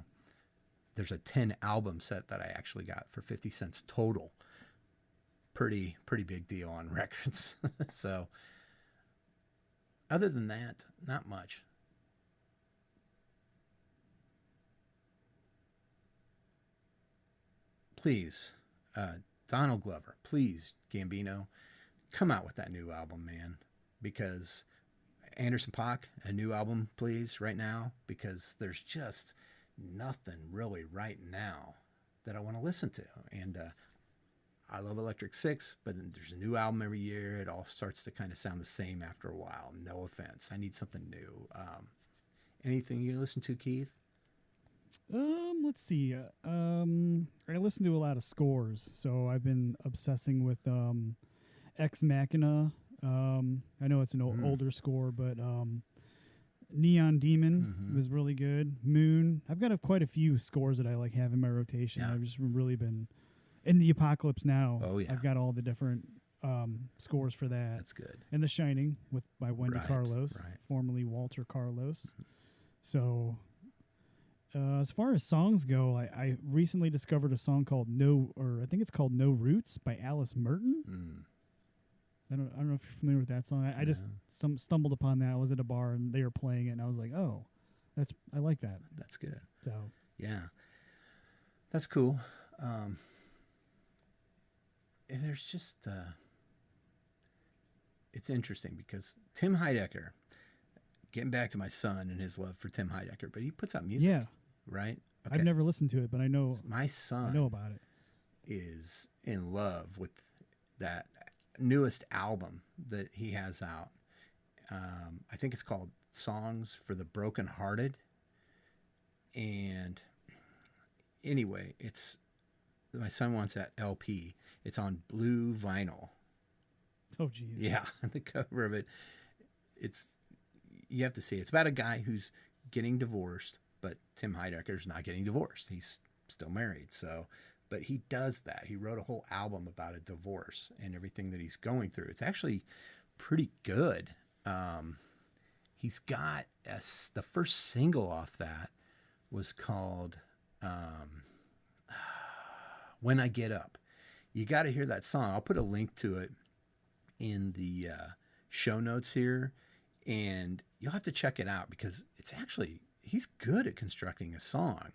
there's a 10 album set that I actually got for 50 cents total. Pretty big deal on records. So other than that, not much. Please, Donald Glover, please, Gambino, come out with that new album, man. Because Anderson .Paak, a new album, please, right now. Because there's just nothing really right now that I want to listen to. And I love Electric Six, but there's a new album every year. It all starts to kind of sound the same after a while. No offense. I need something new. Anything you listen to, Keith? Let's see. I listen to a lot of scores, so I've been obsessing with Ex Machina. I know it's an older score, but Neon Demon was really good. Moon. I've got quite a few scores that I like have in my rotation. Yeah. I've just really been in the Apocalypse Now. Oh yeah, I've got all the different scores for that. That's good. And The Shining by Wendy Right, Carlos, right. formerly Walter Carlos. So, as far as songs go, I recently discovered a song called I think it's called No Roots by Alice Merton. I don't know if you're familiar with that song. I just stumbled upon that. I was at a bar and they were playing it, and I was like, oh, I like that. That's good. So yeah, that's cool. There's just it's interesting because Tim Heidecker, getting back to my son and his love for Tim Heidecker, but he puts out music, yeah, right? I've never listened to it, but I know My son about it. is in love with that newest album that he has out. I think it's called Songs for the Brokenhearted. And anyway, it's my son wants that LP. It's on blue vinyl. Oh, geez. Yeah, the cover of it. It's you have to see. It's about a guy who's getting divorced, but Tim Heidecker's not getting divorced. He's still married. So, but he does that. He wrote a whole album about a divorce and everything that he's going through. It's actually pretty good. He's got the first single off that was called When I Get Up. You got to hear that song. I'll put a link to it in the show notes here, and you'll have to check it out because it's actually, he's good at constructing a song.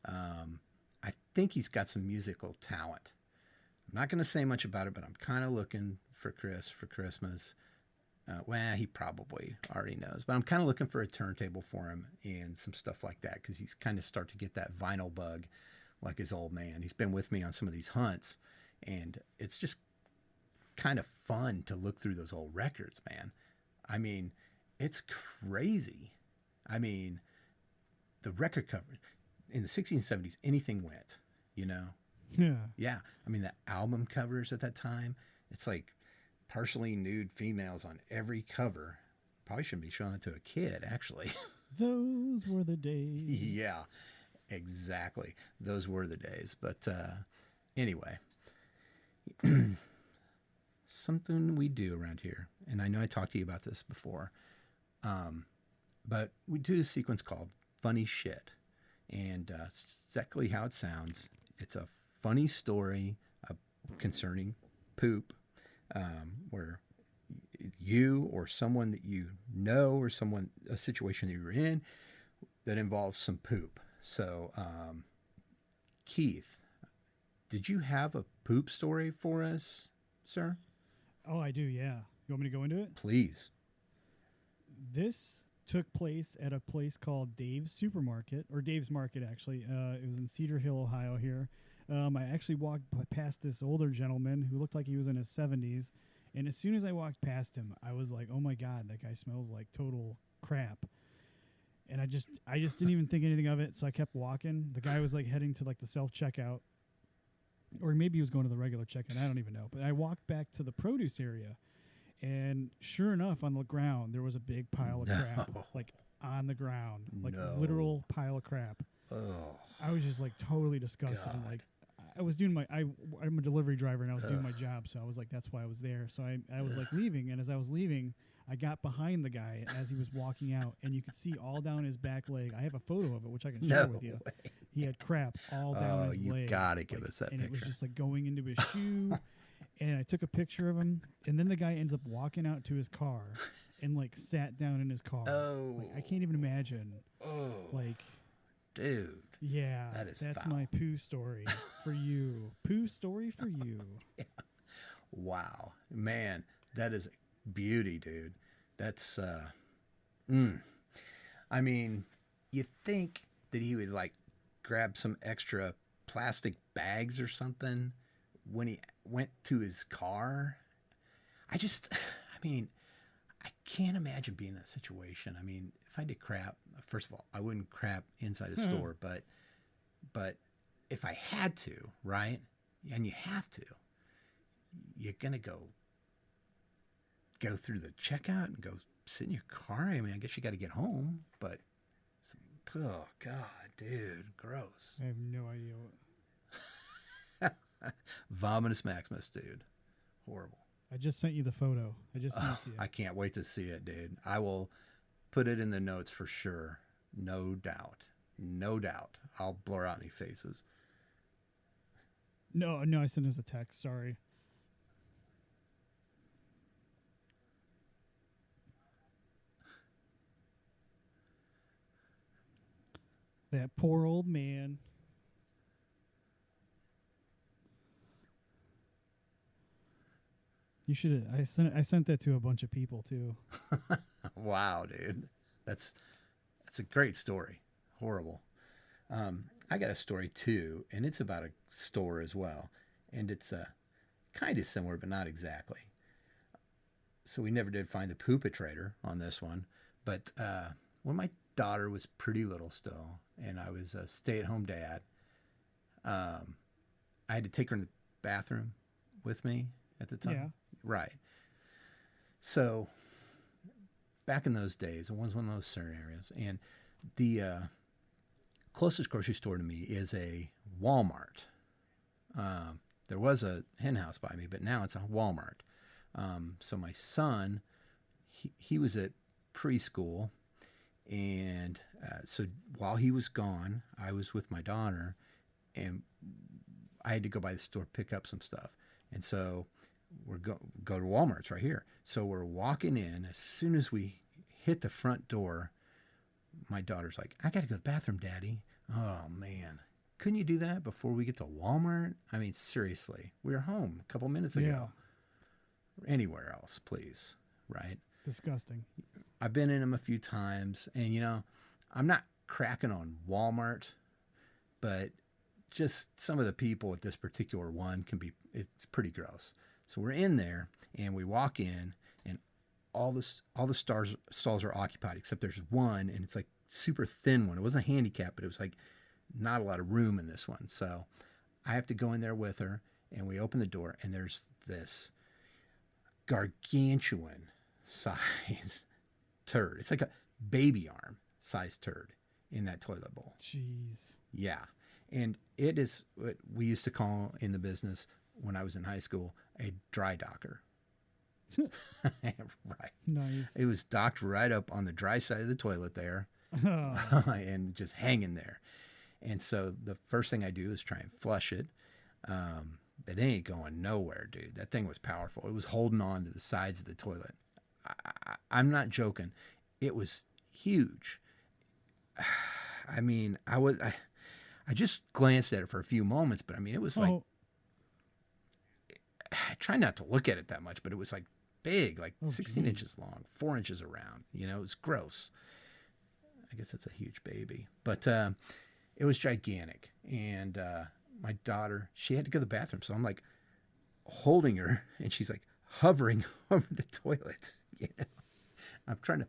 I think he's got some musical talent. I'm not going to say much about it, but I'm kind of looking for Chris for Christmas. Well, he probably already knows, but I'm kind of looking for a turntable for him and some stuff like that because he's kind of start to get that vinyl bug like his old man. He's been with me on some of these hunts, and it's just kind of fun to look through those old records, man. I mean, it's crazy. I mean, the record cover in the 60s and 70s, anything went, you know? Yeah. Yeah. I mean, the album covers at that time, it's like partially nude females on every cover. Probably shouldn't be showing it to a kid, actually. Those were the days. Yeah, exactly. Those were the days. But anyway, something we do around here, and I know I talked to you about this before, but we do a sequence called Funny Shit. And exactly how it sounds. It's a funny story concerning poop, where you or someone that you know or someone, a situation that you're in that involves some poop. So, Keith, did you have a poop story for us, sir? Oh, I do, yeah. You want me to go into it? Please. This took place at a place called Dave's Supermarket, or Dave's Market, actually. It was in Cedar Hill, Ohio here. I actually walked past this older gentleman who looked like he was in his 70s, and as soon as I walked past him, I was like, oh my God, that guy smells like total crap. And I just didn't even think anything of it, so I kept walking. The guy was like heading to like the self-checkout, or maybe he was going to the regular checkout, I don't even know. But I walked back to the produce area, and sure enough, on the ground, there was a big pile of crap, like on the ground, like literal pile of crap. Oh, I was just like totally disgusted. And, like, I was doing I'm a delivery driver, and I was doing my job, so I was like, that's why I was there. So I was like leaving, and as I was leaving, I got behind the guy as he was walking out, and you could see all down his back leg. I have a photo of it, which I can share with you. Way. He had crap all down his leg. Oh, you gotta give us that and picture. And it was just like going into his shoe. And I took a picture of him, and then the guy ends up walking out to his car and like sat down in his car. Oh, like, I can't even imagine. Oh, like, dude. Yeah, that's foul. My poo story for you. Poo story for you. Yeah. Wow, man, that is beauty, dude. That's I mean, you think that he would like grab some extra plastic bags or something when he went to his car. I mean, I can't imagine being in that situation. I mean, if I did crap, first of all, I wouldn't crap inside a store, but if I had to, right? And you have to, you're going to go through the checkout and go sit in your car. I mean, I guess you got to get home, but oh God, dude, gross. I have no idea what. Vomitus Maximus, dude. Horrible. I just sent you the photo. I just sent it to you. I can't wait to see it, dude. I will put it in the notes for sure. No doubt. No doubt. I'll blur out any faces. No, I sent it as a text. Sorry. That poor old man. You should. I sent that to a bunch of people too. Wow, dude, that's a great story. Horrible. I got a story too, and it's about a store as well. and it's kind of similar, but not exactly. So we never did find the poopatrator on this one. But when my daughter was pretty little still, and I was a stay-at-home dad, I had to take her in the bathroom with me at the time. Yeah. Right. So back in those days, it was one of those scenarios, and the closest grocery store to me is a Walmart. There was a hen house by me, but now it's a Walmart. So my son, he was at preschool, and so while he was gone, I was with my daughter, and I had to go by the store pick up some stuff. And so we're go to Walmart's right here. So we're walking in. As soon as we hit the front door, my daughter's like, "I got to go to the bathroom, Daddy." Oh man, couldn't you do that before we get to Walmart? I mean, seriously, we were home a couple minutes ago. Anywhere else, please. Right? Disgusting. I've been in them a few times, and you know, I'm not cracking on Walmart, but just some of the people at this particular one it's pretty gross. So we're in there, and we walk in, and all the stalls are occupied except there's one, and it's like super thin one. It wasn't a handicap, but it was like not a lot of room in this one. So I have to go in there with her, and we open the door, and there's this gargantuan size turd. It's like a baby arm size turd in that toilet bowl. Jeez. Yeah. And it is what we used to call in the business when I was in high school a dry docker. Right. Nice. It was docked right up on the dry side of the toilet there and just hanging there. And so the first thing I do is try and flush it. But it ain't going nowhere, dude. That thing was powerful. It was holding on to the sides of the toilet. I'm not joking. It was huge. I mean, I just glanced at it for a few moments, but I mean, it was like, I try not to look at it that much, but it was like big, like 16 geez. inches long, 4 inches around. You know, it was gross. I guess that's a huge baby, but it was gigantic. And my daughter, she had to go to the bathroom, so I'm like holding her, and she's like hovering over the toilet. You know, I'm trying to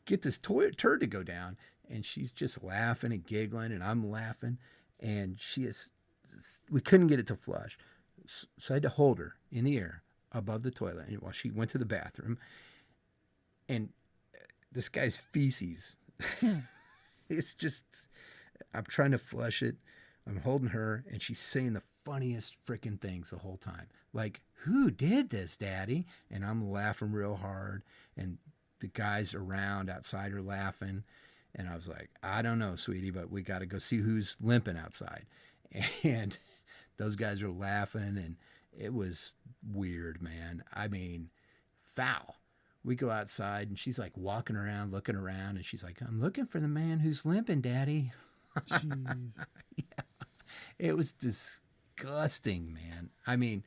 get this turd to go down, and she's just laughing and giggling, and I'm laughing, and we couldn't get it to flush. So I had to hold her in the air above the toilet while she went to the bathroom. And this guy's feces, it's just, I'm trying to flush it. I'm holding her, and she's saying the funniest freaking things the whole time. Like, "Who did this, Daddy?" And I'm laughing real hard, and the guys around outside are laughing. And I was like, "I don't know, sweetie, but we got to go see who's limping outside." And those guys are laughing, and it was weird, man. I mean, foul. We go outside, and she's like walking around, looking around, and she's like, "I'm looking for the man who's limping, Daddy." Jeez. Yeah. It was disgusting, man. I mean,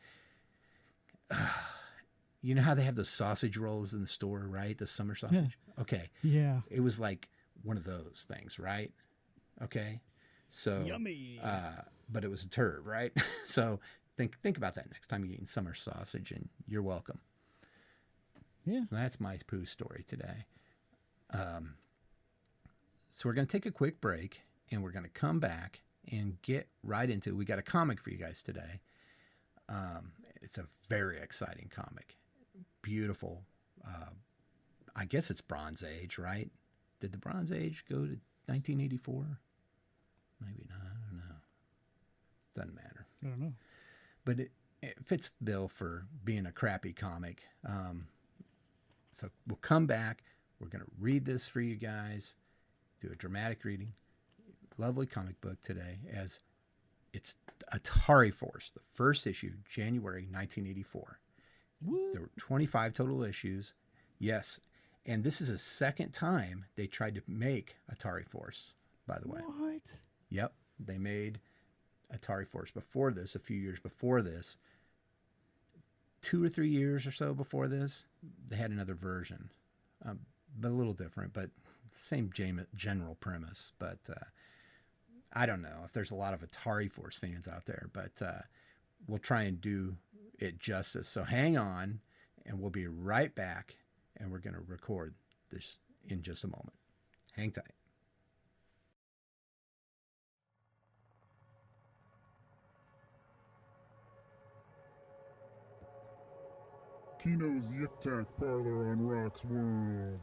you know how they have those sausage rolls in the store, right? The summer sausage. Okay. Yeah. It was like one of those things, right? Okay. So, Yummy. but it was a turd, right? So think about that next time you're eating summer sausage, and you're welcome. Yeah. So that's my poo story today. So we're going to take a quick break, and we're going to come back and get right into it. We got a comic for you guys today. It's a very exciting comic. Beautiful. I guess it's Bronze Age, right? Did the Bronze Age go to 1984? Maybe not. I don't know. Doesn't matter. I don't know. But it fits the bill for being a crappy comic. So we'll come back. We're going to read this for you guys, do a dramatic reading. Lovely comic book today, as it's Atari Force, the first issue, January 1984. What? There were 25 total issues. Yes. And this is the second time they tried to make Atari Force, by the way. What? Yep. They made Atari Force before this, a few years before this. 2 or 3 years or so before this, they had another version, but a little different, but same general premise. But I don't know if there's a lot of Atari Force fans out there, but we'll try and do it justice. So hang on, and we'll be right back, and we're going to record this in just a moment. Hang tight. Kino's Yip Tac Parlor on Rock's World.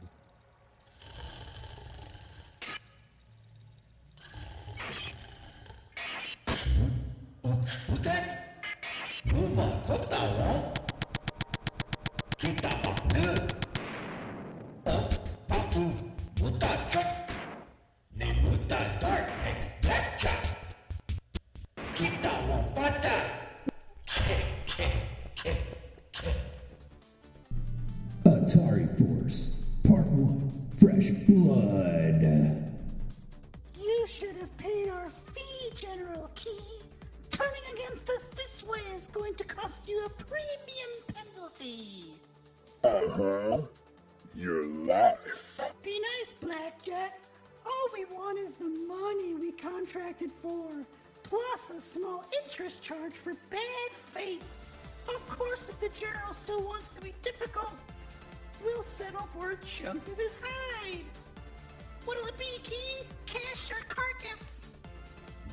Atari Force, Part 1, Fresh Blood. You should have paid our fee, General Key. Turning against us this way is going to cost you a premium penalty. Uh-huh. Your life. Be nice, Blackjack. All we want is the money we contracted for, plus a small interest charge for bad faith. Of course, if the General still wants to be difficult, we'll settle for a chunk of his hide. What'll it be, Key? Cash or carcass?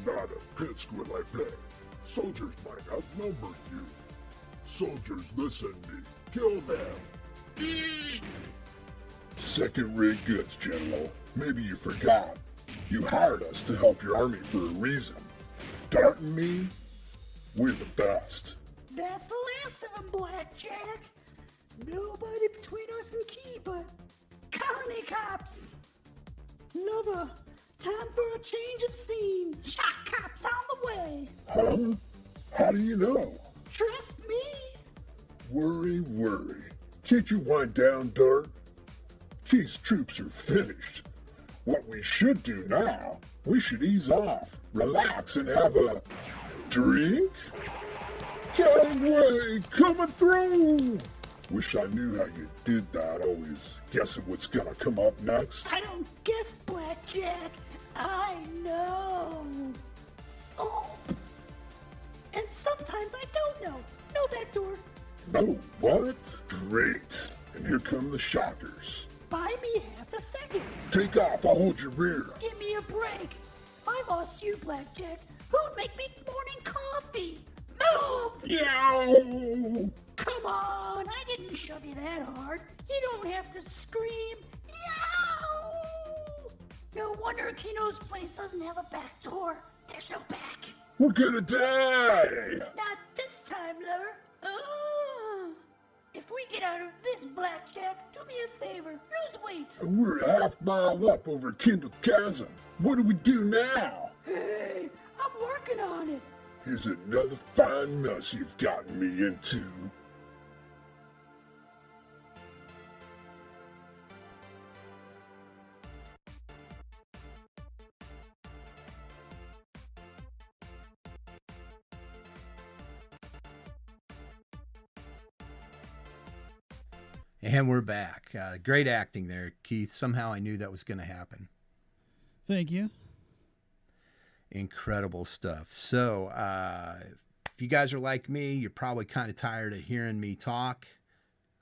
Not a pipsqueak like that. Soldiers might outnumber you. Soldiers, listen to me. Kill them. Second-rate goods, General. Maybe you forgot. You hired us to help your army for a reason. Dart and me, we're the best. That's the last of them, Blackjack. Nobody between us and Key but colony cops. Lover, time for a change of scene. Shot cops on the way. Huh? How do you know? Trust me. Worry. Can't you wind down, Dart? Key's troops are finished. What we should do now, we should ease off, relax, and have a drink? Gangway coming through! Wish I knew how you did that, always guessing what's gonna come up next. I don't guess, Blackjack. I know. Oh. And sometimes I don't know. No backdoor. Oh, what? Great. And here come the shockers. Buy me half a second. Take off, I'll hold your rear. Give me a break. I lost you, Blackjack. Who'd make me morning coffee? No! Yow! Come on, I didn't shove you that hard. You don't have to scream. Yow! No wonder Kino's place doesn't have a back door. There's no back. We're gonna die! Not this time, lover. If we get out of this, Blackjack, do me a favor. Lose weight. We're a half mile up over Kindle Chasm. What do we do now? Hey, I'm working on it. Here's another fine mess you've gotten me into. And we're back. Great acting there, Keith. Somehow I knew that was going to happen. Thank you. Incredible stuff. So, if you guys are like me, you're probably kind of tired of hearing me talk.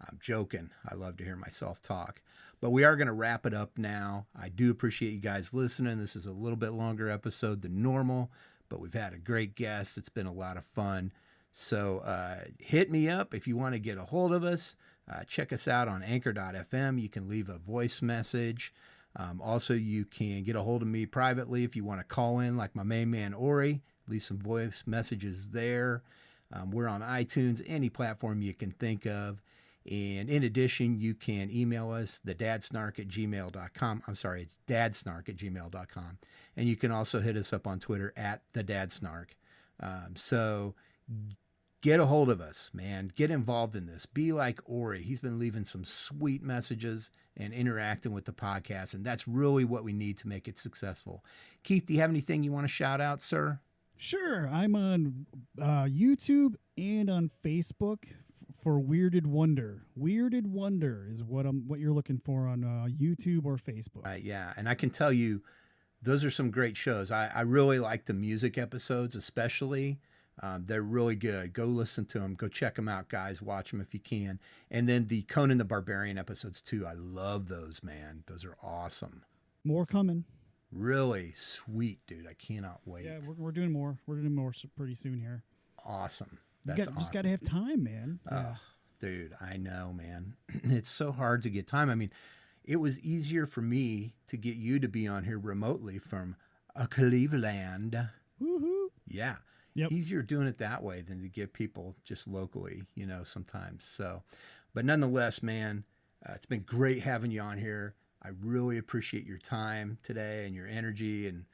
I'm joking. I love to hear myself talk. But we are going to wrap it up now. I do appreciate you guys listening. This is a little bit longer episode than normal, but we've had a great guest. It's been a lot of fun. So hit me up if you want to get a hold of us. Check us out on anchor.fm. You can leave a voice message. Also, you can get a hold of me privately if you want to call in like my main man, Orrie. Leave some voice messages there. We're on iTunes, any platform you can think of. And in addition, you can email us, thedadsnark@gmail.com. I'm sorry, it's dadsnark@gmail.com. And you can also hit us up on Twitter @thedadsnark. So get a hold of us, man. Get involved in this. Be like Orrie. He's been leaving some sweet messages and interacting with the podcast, and that's really what we need to make it successful. Keith, do you have anything you want to shout out, sir? Sure. I'm on YouTube and on Facebook for Weirded Wonder. Weirded Wonder is what you're looking for on YouTube or Facebook. Right, yeah, and I can tell you, those are some great shows. I really like the music episodes, especially. They're really good. Go listen to them. Go check them out, guys. Watch them if you can. And then the Conan the Barbarian episodes too. I love those, man. Those are awesome. More coming. Really sweet, dude. I cannot wait. Yeah, we're doing more. We're doing more pretty soon here. Awesome. That's awesome. Just got to have time, man. Yeah. Dude, I know, man. It's so hard to get time. I mean, it was easier for me to get you to be on here remotely from Cleveland. Woohoo. Yeah. Yep. Easier doing it that way than to get people just locally, sometimes. So, but nonetheless, man, it's been great having you on here. I really appreciate your time today and your energy, and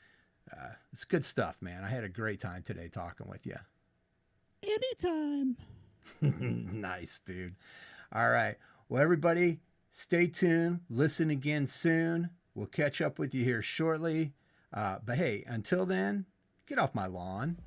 it's good stuff, man. I had a great time today talking with you. Anytime. Nice, dude. All right. Well, everybody, stay tuned. Listen again soon. We'll catch up with you here shortly. But hey, until then, get off my lawn.